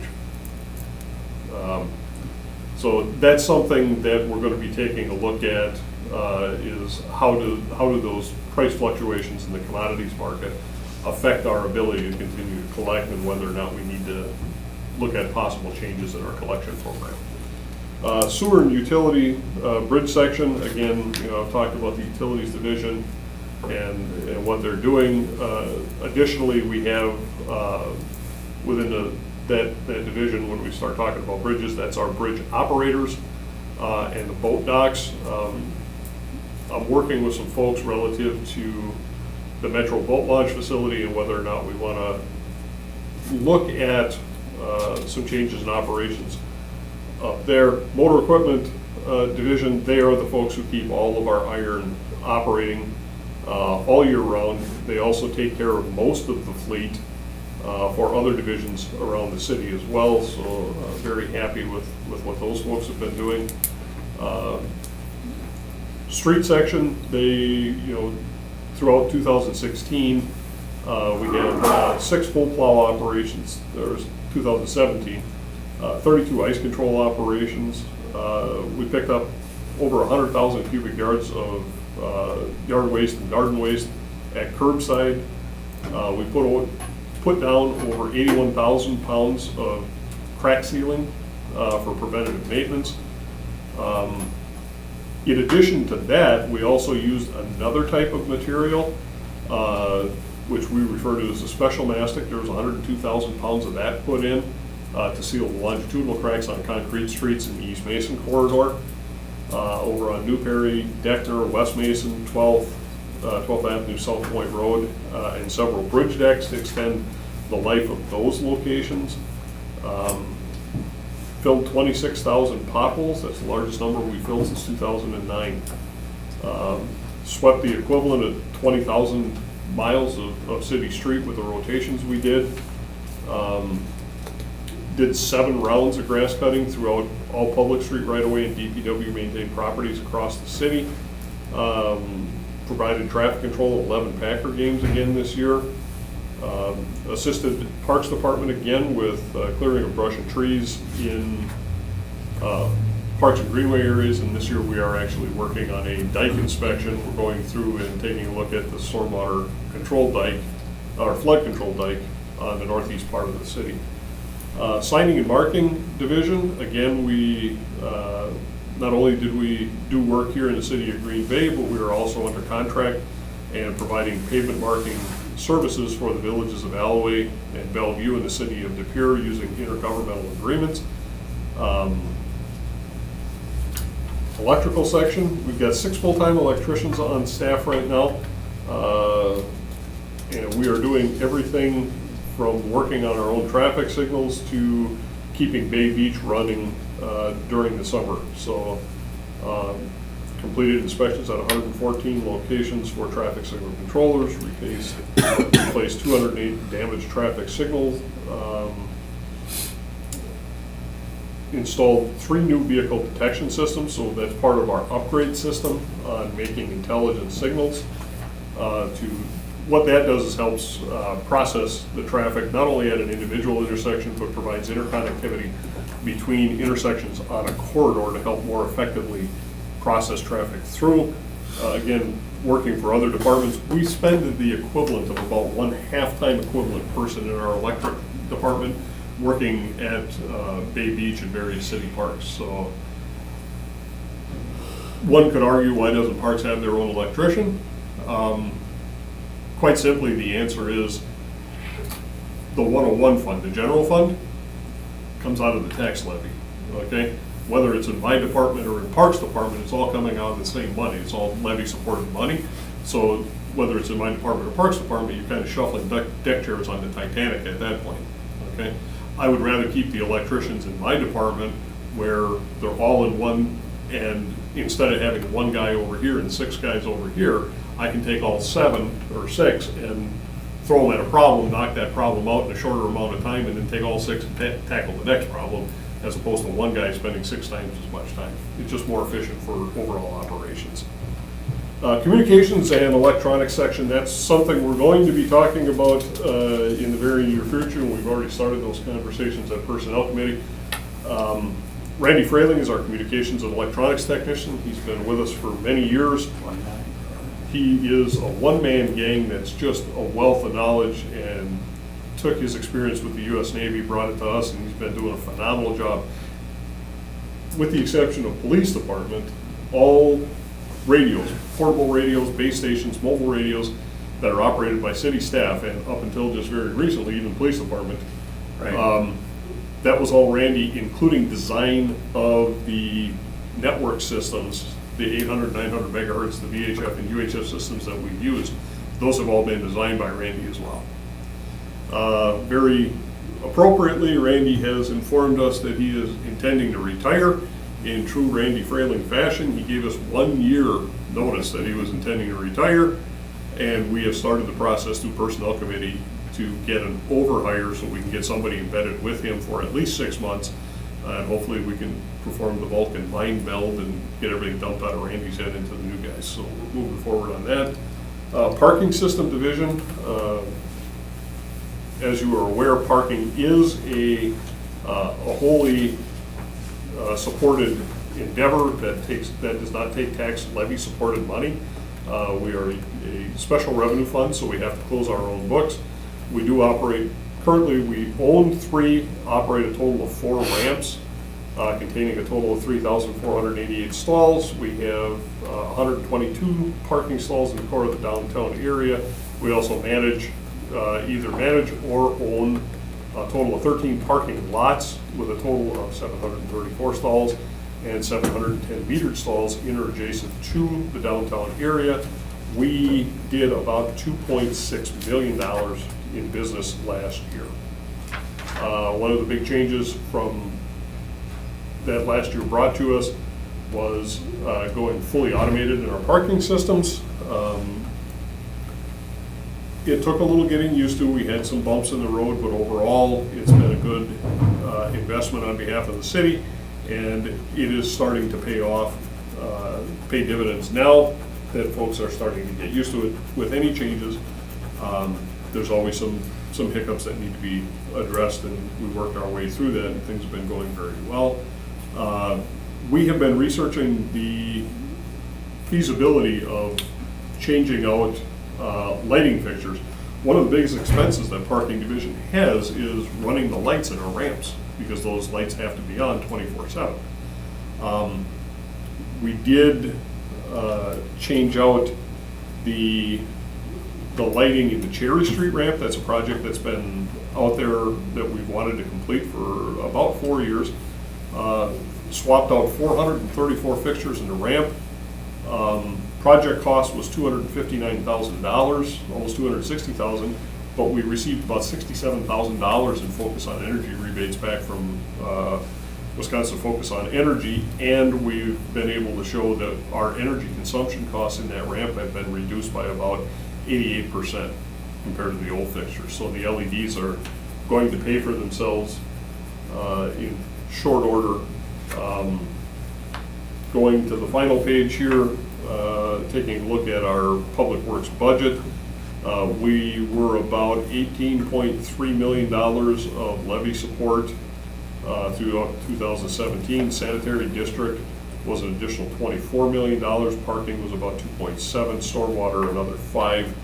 So that's something that we're going to be taking a look at, is how do those price fluctuations in the commodities market affect our ability to continue to collect, and whether or not we need to look at possible changes in our collection program. Sewer and utility bridge section, again, I've talked about the utilities division and what they're doing. Additionally, we have within that division, when we start talking about bridges, that's our bridge operators and the boat docks. I'm working with some folks relative to the Metro Boat Launch facility and whether or not we want to look at some changes in operations up there. Motor equipment division, they are the folks who keep all of our iron operating all year round. They also take care of most of the fleet for other divisions around the city as well, so very happy with what those folks have been doing. Street section, they, throughout 2016, we had 6 full plow operations. There was 2017, 32 ice control operations. We picked up over 100,000 cubic yards of yard waste and garden waste at curbside. We put down over 81,000 pounds of crack sealing for preventative maintenance. In addition to that, we also used another type of material, which we refer to as a special mastic. There was 102,000 pounds of that put in to seal the longitudinal cracks on concrete streets in the East Mason corridor. Over on New Perry, Deckner, West Mason, 12th Avenue, South Point Road, and several bridge decks to extend the life of those locations. Filled 26,000 potholes. That's the largest number we filled since 2009. Swept the equivalent of 20,000 miles of city street with the rotations we did. Did 7 rounds of grass cutting throughout all public street right-of-way and DPW maintained properties across the city. Provided traffic control at 11 Packer games again this year. Assisted Parks Department again with clearing of brush and trees in parks and greenway areas, and this year we are actually working on a dike inspection. We're going through and taking a look at the stormwater control dike, or flood control dike on the northeast part of the city. Signing and marking division, again, we not only did we do work here in the city of Green Bay, but we are also under contract and providing pavement marking services for the villages of Alloway and Bellevue in the city of De Pere using intergovernmental agreements. Electrical section, we've got 6 full-time electricians on staff right now. And we are doing everything from working on our own traffic signals to keeping Bay Beach running during the summer. So completed inspections at 114 locations for traffic signal controllers, replaced 208 damaged traffic signals, installed 3 new vehicle detection systems, so that's part of our upgrade system on making intelligent signals. What that does is helps process the traffic not only at an individual intersection, but provides interconnectivity between intersections on a corridor to help more effectively process traffic through. Again, working for other departments, we spend the equivalent of about 1 half-time equivalent person in our electric department working at Bay Beach and various city parks. So one could argue, why doesn't Parks have their own electrician? Quite simply, the answer is the 101 fund, the general fund, comes out of the tax levy, okay? Whether it's in my department or in Parks Department, it's all coming out of the same money. It's all levy-supported money. So whether it's in my department or Parks Department, you're kind of shuffling deck chairs on the Titanic at that point, okay? I would rather keep the electricians in my department where they're all in one, and instead of having 1 guy over here and 6 guys over here, I can take all 7 or 6 and throw them at a problem, knock that problem out in a shorter amount of time, and then take all 6 and tackle the next problem, as opposed to 1 guy spending 6 times as much time. It's just more efficient for overall operations. Communications and electronics section, that's something we're going to be talking about in the very near future, and we've already started those conversations at Personnel Committee. Randy Frayling is our communications and electronics technician. He's been with us for many years. He is a one-man gang that's just a wealth of knowledge, and took his experience with the U.S. Navy, brought it to us, and he's been doing a phenomenal job. With the exception of police department, all radios, portable radios, base stations, mobile radios that are operated by city staff, and up until just very recently, even police department, Right. that was all Randy, including design of the network systems, the 800, 900 megahertz, the VHF and UHF systems that we've used. Those have all been designed by Randy as well. Very appropriately, Randy has informed us that he is intending to retire in true Randy Frayling fashion. He gave us 1 year notice that he was intending to retire, and we have started the process through Personnel Committee to get an overhire so we can get somebody embedded with him for at least 6 months, and hopefully we can perform the Vulcan mind meld and get everything dumped out of Randy's head into the new guys. So we're moving forward on that. Parking system division, as you are aware, parking is a wholly supported endeavor that does not take tax levy supported money. We are a special revenue fund, so we have to close our own books. We do operate, currently we own 3, operate a total of 4 ramps containing a total of 3,488 stalls. We have 122 parking stalls in the core of the downtown area. We also manage, either manage or own a total of 13 parking lots with a total of 734 stalls and 710 metered stalls in or adjacent to the downtown area. We did about $2.6 million in business last year. One of the big changes from that last year brought to us was going fully automated in our parking systems. It took a little getting used to. We had some bumps in the road, but overall, it's been a good investment on behalf of the city, and it is starting to pay off, pay dividends now that folks are starting to get used to it. With any changes, there's always some hiccups that need to be addressed, and we worked our way through that, and things have been going very well. We have been researching the feasibility of changing out lighting fixtures. One of the biggest expenses that parking division has is running the lights in our ramps, because those lights have to be on 24/7. We did change out the lighting in the Cherry Street ramp. That's a project that's been out there that we've wanted to complete for about 4 years. Swapped out 434 fixtures in the ramp. Project cost was $259,000, almost $260,000, but we received about $67,000 in Focus on Energy rebates back from Wisconsin Focus on Energy, and we've been able to show that our energy consumption costs in that ramp have been reduced by about 88% compared to the old fixtures. So the LEDs are going to pay for themselves in short order. Going to the final page here, taking a look at our public works budget, we were about $18.3 million of levy support through 2017. Sanitary district was an additional $24 million. Parking was about 2.7. Stormwater another 5.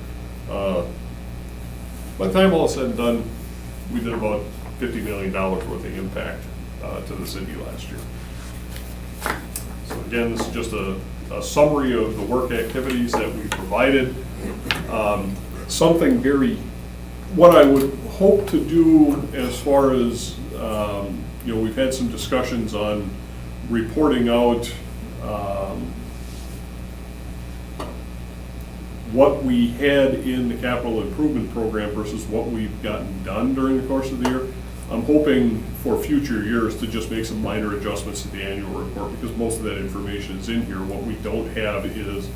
By the time all is said and done, we did about $50 million worth of impact to the city last year. So again, this is just a summary of the work activities that we provided. Something what I would hope to do as far as, we've had some discussions on reporting out what we had in the capital improvement program versus what we've gotten done during the course of the year. I'm hoping for future years to just make some minor adjustments to the annual report, because most of that information is in here. What we don't have is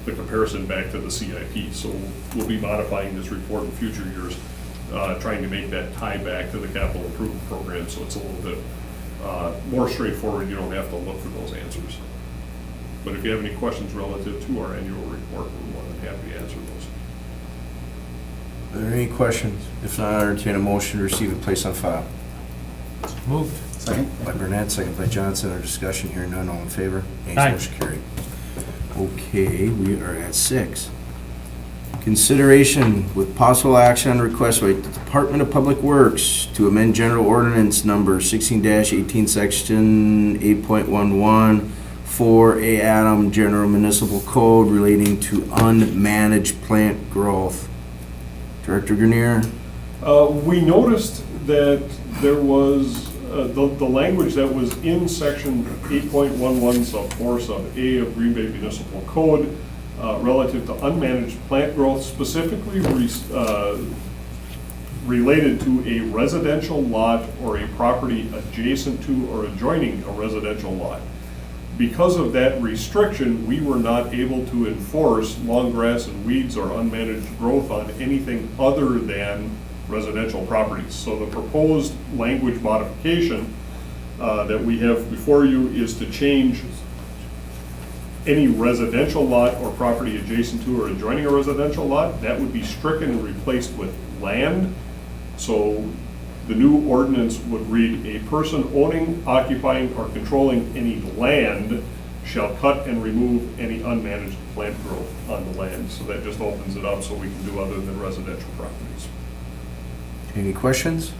the comparison back to the CIP. So we'll be modifying this report in future years, trying to make that tie back to the capital improvement program, so it's a little bit more straightforward. You don't have to look for those answers. But if you have any questions relative to our annual report, we're more than happy to answer those. Are there any questions? If not, I entertain a motion to receive and place on file. Moved. Second? By Burnett, second by Johnson. Our discussion here, none, all in favor? Nays, Aye. motion carried. Okay, we are at 6. Consideration with possible action on request by the Department of Public Works to amend General Ordinance Number 16-18, Section 8.11, 4A Adam General Municipal Code relating to unmanaged plant growth. Director Grenier? We noticed that there was, the language that was in section 8.11 sub 4 sub A of Green Bay Municipal Code relative to unmanaged plant growth, specifically related to a residential lot or a property adjacent to or adjoining a residential lot. because of that restriction, we were not able to enforce long grass and weeds or unmanaged growth on anything other than residential properties. So the proposed language modification that we have before you is to change any residential lot or property adjacent to or adjoining a residential lot. That would be stricken and replaced with land. So the new ordinance would read, a person owning, occupying, or controlling any land shall cut and remove any unmanaged plant growth on the land. So that just opens it up so we can do other than residential properties. Any questions,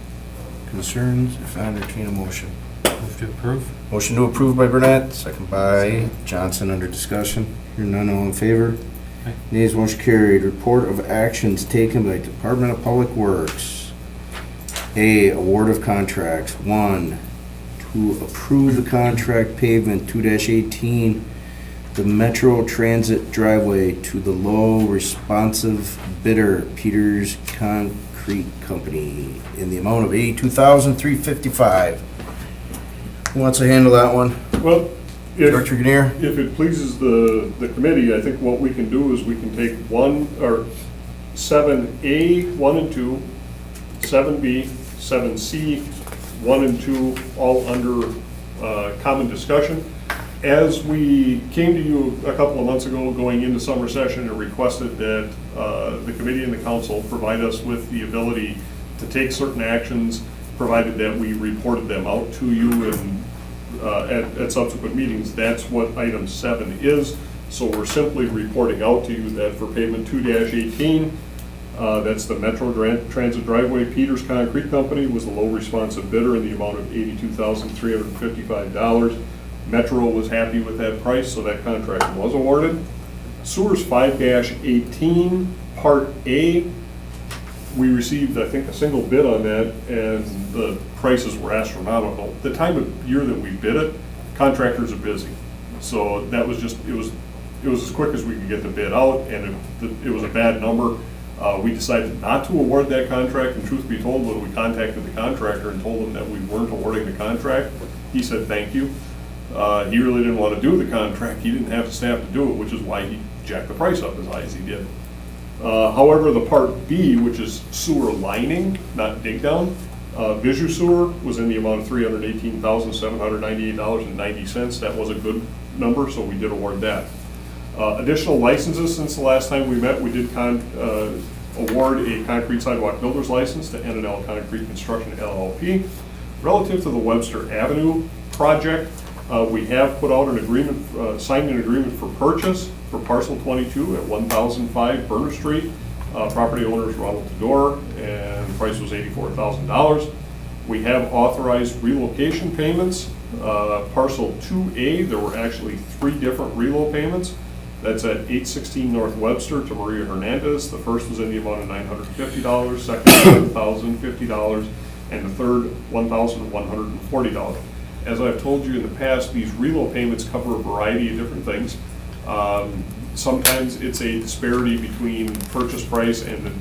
concerns? If not, entertain a motion. Move to approve. Motion to approve by Burnett, second by Johnson, under discussion. Hearing none, all in favor? Aye. Nays, motion carried. Report of actions taken by Department of Public Works. A, award of contracts. 1, to approve the contract pavement 2-18, the Metro Transit driveway to the low responsive bidder, Peters Concrete Company, in the amount of $82,355. Who wants to handle that one? Well, Director Grenier? if it pleases the committee, I think what we can do is we can take 7A, 1 and 2, 7B, 7C, 1 and 2, all under common discussion. As we came to you a couple of months ago, going into summer session, and requested that the committee and the council provide us with the ability to take certain actions, provided that we reported them out to you and at subsequent meetings. That's what item 7 is. So we're simply reporting out to you that for pavement 2-18, that's the Metro Transit driveway, Peters Concrete Company was the low responsive bidder in the amount of $82,355. Metro was happy with that price, so that contract was awarded. Sewers 5-18, Part A, we received, I think, a single bid on that, and the prices were astronomical. The time of year that we bid it, contractors are busy. So that was just, it was as quick as we could get the bid out, and it was a bad number. We decided not to award that contract, and truth be told, when we contacted the contractor and told him that we weren't awarding the contract, he said thank you. He really didn't want to do the contract. He didn't have the staff to do it, which is why he jacked the price up as high as he did. However, the Part B, which is sewer lining, not dig down, Visu Sewer was in the amount of $318,798.90. That was a good number, so we did award that. Additional licenses since the last time we met, we did award a concrete sidewalk builder's license to N&L Concrete Construction LLP. Relative to the Webster Avenue project, we have put out an agreement, signed an agreement for purchase for parcel 22 at 1005 Burner Street. Property owner is Ronald Tador, and the price was $84,000. We have authorized relocation payments. Parcel 2A, there were actually 3 different relo payments. That's at 816 North Webster to Maria Hernandez. The first was in the amount of $950, second $1,050, and the third $1,140. As I've told you in the past, these relo payments cover a variety of different things. Sometimes it's a disparity between purchase price and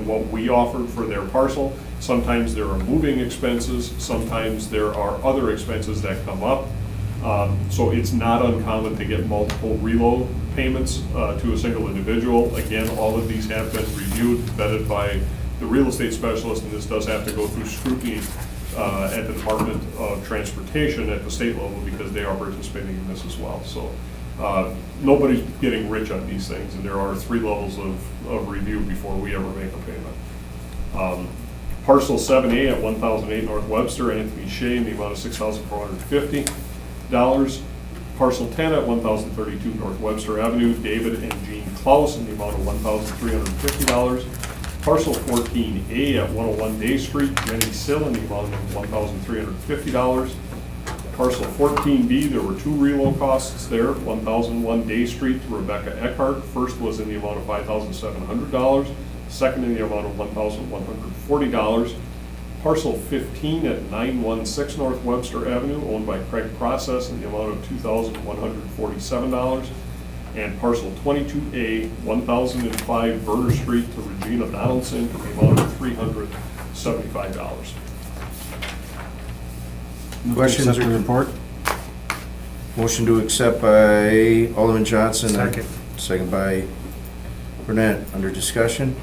what we offered for their parcel. Sometimes there are moving expenses. Sometimes there are other expenses that come up. So it's not uncommon to get multiple relo payments to a single individual. Again, all of these have been reviewed, vetted by the real estate specialist, and this does have to go through scrutiny at the Department of Transportation at the state level, because they are participating in this as well. So nobody's getting rich on these things, and there are 3 levels of review before we ever make a payment. Parcel 7A at 1008 North Webster, Anthony Shea, in the amount of $6,450. Parcel 10 at 1032 North Webster Avenue, David and Jean Klaus, in the amount of $1,350. Parcel 14A at 101 Day Street, Jenny Sill, in the amount of $1,350. Parcel 14B, there were 2 relo costs there. 1001 Day Street to Rebecca Eckhart. First was in the amount of $5,700. Second in the amount of $1,140. Parcel 15 at 916 North Webster Avenue, owned by Craig Process, in the amount of $2,147. And parcel 22A, 1005 Burner Street to Regina Donaldson, in the amount of $375. Questions or report? Motion to accept by Alderman Johnson. Second. Second by Burnett. Under discussion?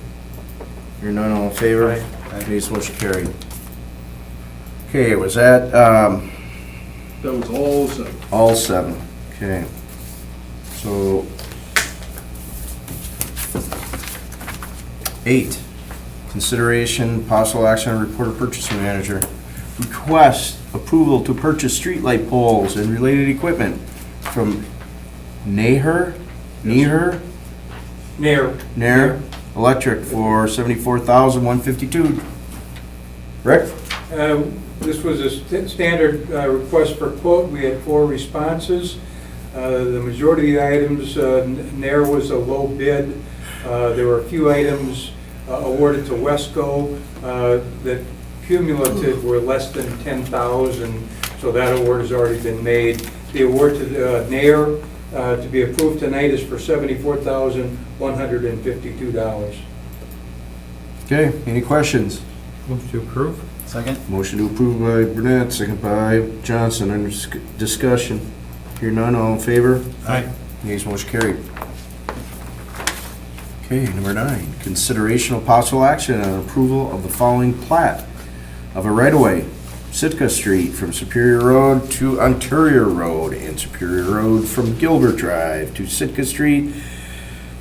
Hearing none, all in favor? Aye. Ayes, motion carried. Okay, was that, That was all set. all seven? Okay. So, 8, consideration, possible action on report of purchasing manager. Request approval to purchase streetlight poles and related equipment from Nair Electric for $74,152. Rick? This was a standard request for quote. We had 4 responses. The majority of the items, Nair was a low bid. There were a few items awarded to Wesco that cumulative were less than 10,000, so that award has already been made. The award to Nair to be approved tonight is for $74,152. Okay, any questions? Move to approve? Second? Motion to approve by Burnett, second by Johnson. Under discussion. Hear none, all in favor? Aye. Ayes, motion carried. Okay, number 9, consideration of possible action on approval of the following plat of a right-of-way, Sitka Street from Superior Road to Ontario Road, and Superior Road from Gilbert Drive to Sitka Street,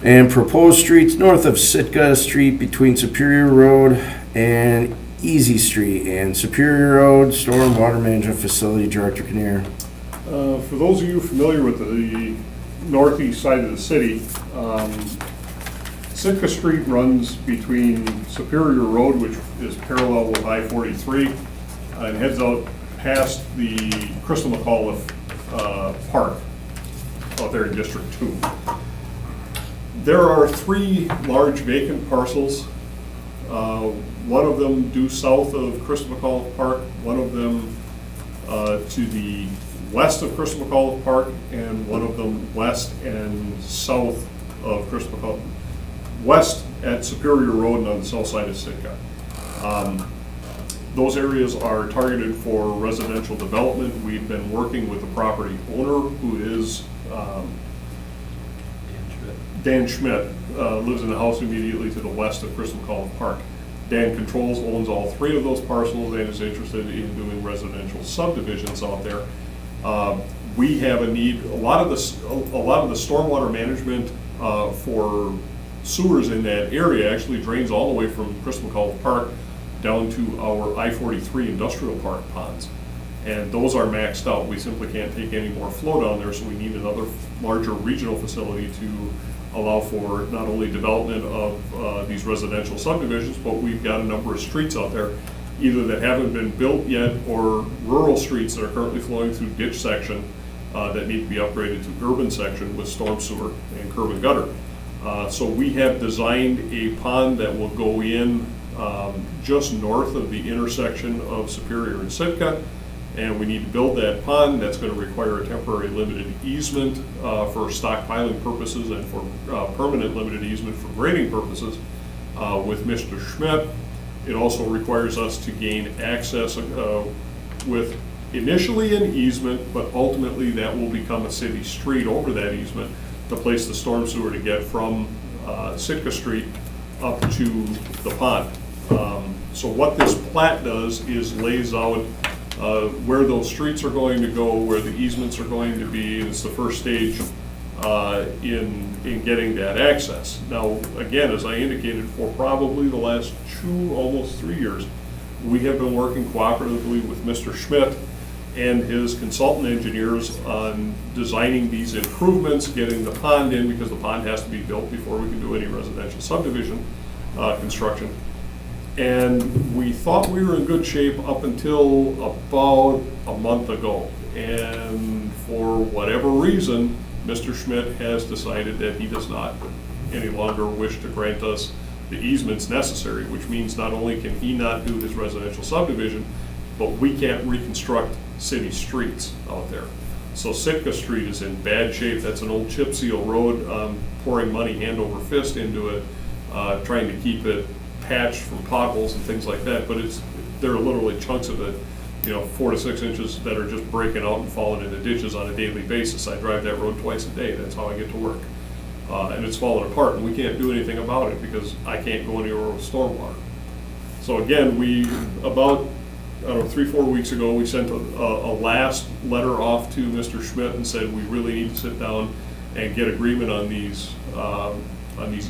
and proposed streets north of Sitka Street between Superior Road and Easy Street, and Superior Road, Storm Water Management Facility, Director Kinnear. For those of you familiar with the northeast side of the city, Sitka Street runs between Superior Road, which is parallel with I-43, and heads out past the Crystal McAuliffe Park out there in District 2. There are 3 large vacant parcels. One of them due south of Crystal McAuliffe Park, one of them to the west of Crystal McAuliffe Park, and one of them west and south of Crystal McAuliffe. West at Superior Road and on the south side of Sitka. Those areas are targeted for residential development. We've been working with the property owner, who is Dan Schmidt, lives in the house immediately to the west of Crystal McAuliffe Park. Dan owns all 3 of those parcels and is interested in doing residential subdivisions out there. We have a need. A lot of the stormwater management for sewers in that area actually drains all the way from Crystal McAuliffe Park down to our I-43 Industrial Park ponds. And those are maxed out. We simply can't take any more flow down there, so we need another larger regional facility to allow for not only development of these residential subdivisions, but we've got a number of streets out there, either that haven't been built yet or rural streets that are currently flowing through ditch section that need to be upgraded to urban section with storm sewer and curb and gutter. So we have designed a pond that will go in just north of the intersection of Superior and Sitka, and we need to build that pond. That's going to require a temporary limited easement for stockpiling purposes and for permanent limited easement for grading purposes with Mr. Schmidt. It also requires us to gain access with initially an easement, but ultimately that will become a city street over that easement to place the storm sewer to get from Sitka Street up to the pond. So what this plat does is lays out where those streets are going to go, where the easements are going to be, and it's the first stage in getting that access. Now, again, as I indicated, for probably the last 2, almost 3 years, we have been working cooperatively with Mr. Schmidt and his consultant engineers on designing these improvements, getting the pond in, because the pond has to be built before we can do any residential subdivision construction. And we thought we were in good shape up until about a month ago. And for whatever reason, Mr. Schmidt has decided that he does not any longer wish to grant us the easements necessary, which means not only can he not do his residential subdivision, but we can't reconstruct city streets out there. So Sitka Street is in bad shape. That's an old chip seal road, pouring money hand over fist into it, trying to keep it patched from potholes and things like that, but there are literally chunks of it 4 to 6 inches that are just breaking out and falling into ditches on a daily basis. I drive that road twice a day, that's how I get to work. And it's falling apart, and we can't do anything about it because I can't go anywhere with stormwater. So again, about 3-4 weeks ago, we sent a last letter off to Mr. Schmidt and said we really need to sit down and get agreement on these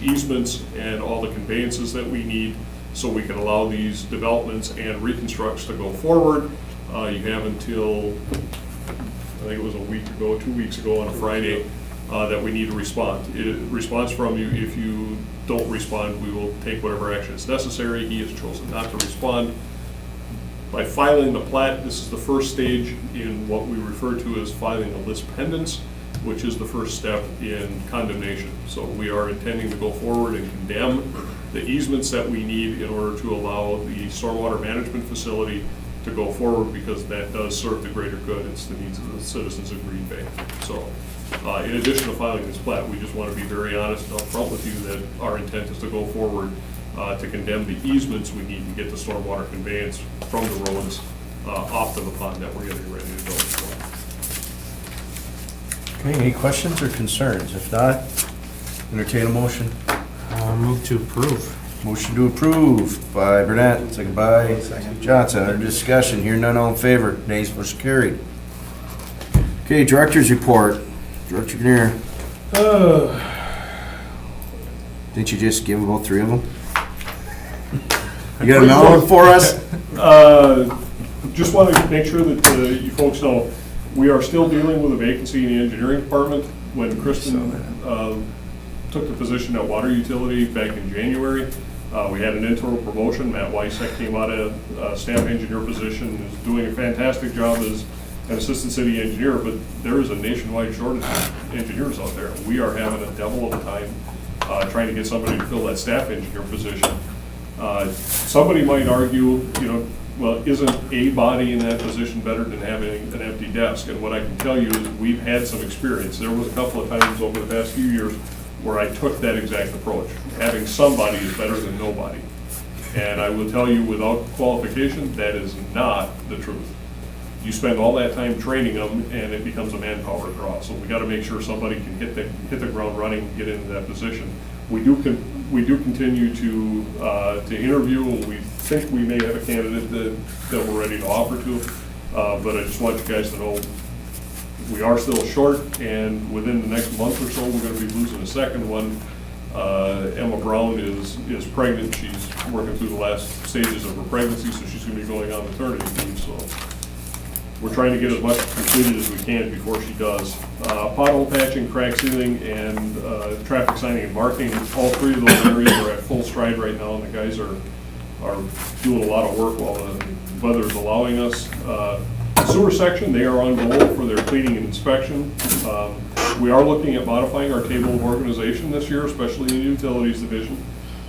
easements and all the conveyances that we need so we can allow these developments and reconstructs to go forward. You have until, I think it was a week ago, 2 weeks ago on a Friday, that we need to respond. Response from you. If you don't respond, we will take whatever action is necessary. He has chosen not to respond. By filing the plat, this is the first stage in what we refer to as filing a lis pendens, which is the first step in condemnation. So we are intending to go forward and condemn the easements that we need in order to allow the stormwater management facility to go forward, because that does serve the greater good. It's the needs of the citizens of Green Bay. So in addition to filing this plat, we just want to be very honest and upfront with you that our intent is to go forward to condemn the easements we need to get the stormwater conveyance from the roads off to the pond that we're getting ready to build. Okay, any questions or concerns? If not, entertain a motion. Move to approve. Motion to approve by Burnett, second by Johnson. Under discussion, here none, all in favor. Nays, motion carried. Okay, director's report. Director Grenier. Didn't you just give about 3 of them? You got another one for us? Just wanted to make sure that you folks know, we are still dealing with a vacancy in the engineering department. When Kristen took the position at Water Utility back in January, we had an internal promotion. Matt Weissek came out of a staff engineer position, is doing a fantastic job as an assistant city engineer, but there is a nationwide shortage of engineers out there. We are having a devil of a time trying to get somebody to fill that staff engineer position. Somebody might argue, well, isn't a body in that position better than having an empty desk? And what I can tell you is we've had some experience. There was a couple of times over the past few years where I took that exact approach. Having somebody is better than nobody. And I will tell you, without qualification, that is not the truth. You spend all that time training them, and it becomes a manpower draw. So we got to make sure somebody can hit the ground running and get into that position. We do continue to interview, and we think we may have a candidate that we're ready to offer to. But I just want you guys to know we are still short, and within the next month or so, we're going to be losing a second one. Emma Brown is pregnant. She's working through the last stages of her pregnancy, so she's going to be going on maternity leave. So we're trying to get as much completed as we can before she does. Pothole patching, crack sealing, and traffic signing and marking, all 3 of those areas are at full stride right now, and the guys are doing a lot of work while the weather is allowing us. Sewer section, they are on goal for their cleaning and inspection. We are looking at modifying our table of organization this year, especially in the utilities division,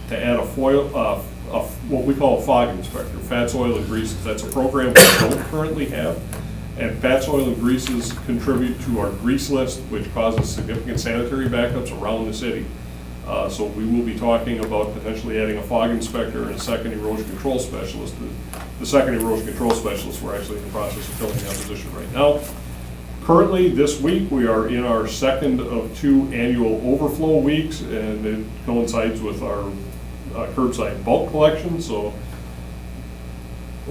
to add what we call a fog inspector, fats, oil, and greases. That's a program we don't currently have. And fats, oil, and greases contribute to our grease list, which causes significant sanitary backups around the city. So we will be talking about potentially adding a fog inspector and a second erosion control specialist. The second erosion control specialist, we're actually in the process of filling that position right now. Currently, this week, we are in our second of 2 annual overflow weeks, and it coincides with our curbside bulk collection. So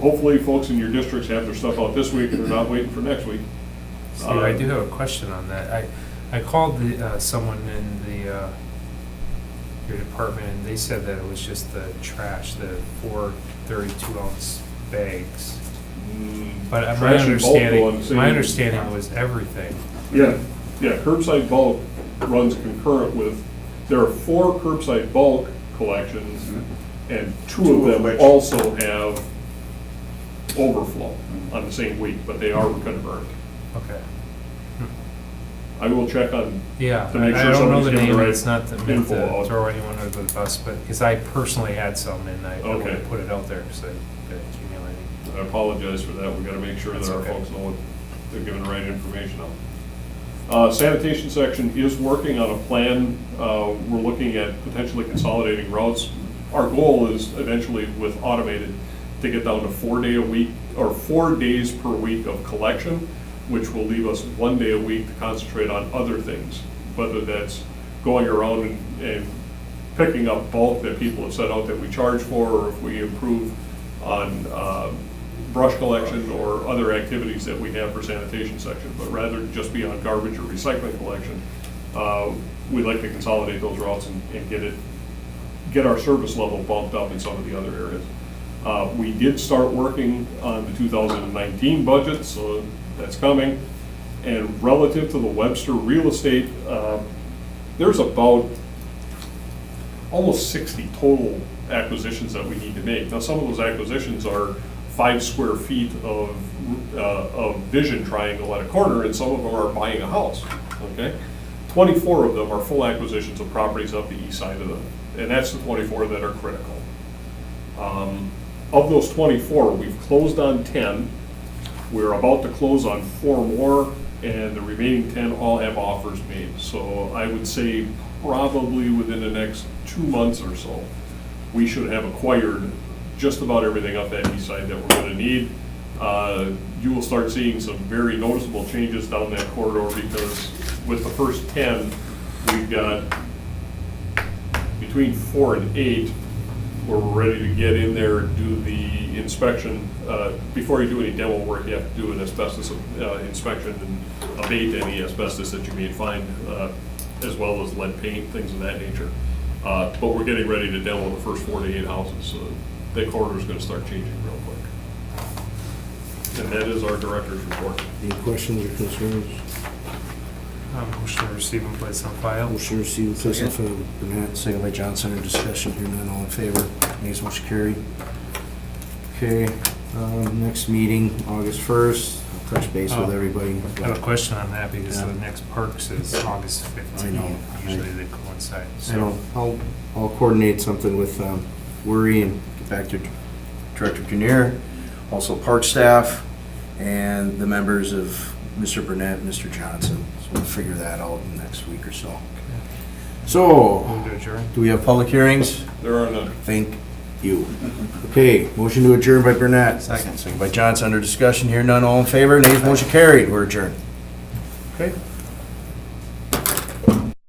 hopefully folks in your districts have their stuff out this week and they're not waiting for next week. Steve, I do have a question on that. I called someone in your department, and they said that it was just the trash, the 4 32-ounce bags. But my understanding was everything. Yeah, curbside bulk runs concurrent with, there are 4 curbside bulk collections, and 2 of them also have overflow on the same week, but they are concurrent. Okay. I will check on, Yeah, to make I sure don't know somebody's the giving name, the right it's not meant info to out. throw anyone under the bus, but, because I personally had some, and I Okay. wouldn't put it out there, because I didn't accumulate any. I apologize for that. We gotta make sure That's that our okay. folks know what they're giving the right information on. Sanitation section is working on a plan. We're looking at potentially consolidating routes. Our goal is eventually with automated to get down to 4 day a week, or 4 days per week of collection, which will leave us 1 day a week to concentrate on other things, whether that's going around and picking up bulk that people have set out that we charge for, or if we improve on brush collection or other activities that we have for sanitation section, but rather than just be on garbage or recycling collection, we'd like to consolidate those routes and get our service level bumped up in some of the other areas. We did start working on the 2019 budget, so that's coming. And relative to the Webster real estate, there's about almost 60 total acquisitions that we need to make. Now, some of those acquisitions are 5 square feet of vision triangle at a corner, and some of them are buying a house, okay? 24 of them are full acquisitions of properties up the east side of them, and that's the 24 that are critical. Of those 24, we've closed on 10. We're about to close on 4 more, and the remaining 10 all have offers made. So I would say probably within the next 2 months or so, we should have acquired just about everything up that east side that we're gonna need. You will start seeing some very noticeable changes down that corridor, because with the first 10, we've got between 4 and 8 where we're ready to get in there and do the inspection. Before you do any demo work, you have to do an asbestos inspection and abate any asbestos that you may find, as well as lead paint, things of that nature. But we're getting ready to demo the first 4 to 8 houses, so that corridor's gonna start changing real quick. And that is our director's report. Any questions or concerns? Motion to receive and place on file. Motion received, place on file, Burnett, second by Johnson, under discussion, here none, all in favor, nays motion carried. Okay, next meeting, August 1st, I'll touch base with Oh. everybody. I have a question on that, because Yeah. the next parks is August 15th. I know. Usually they coincide, I know, so. I'll coordinate something with Worry and get back to Director Junior, also park staff, and the members of Mr. Burnett and Mr. Johnson. So we'll figure that out in the next week or so. So, Move to adjourn. do we have public hearings? There are none. Thank you. Okay, motion to adjourn by Burnett. Second. Second by Johnson, under discussion, here none, all in favor, nays motion carried, we're adjourned. Okay.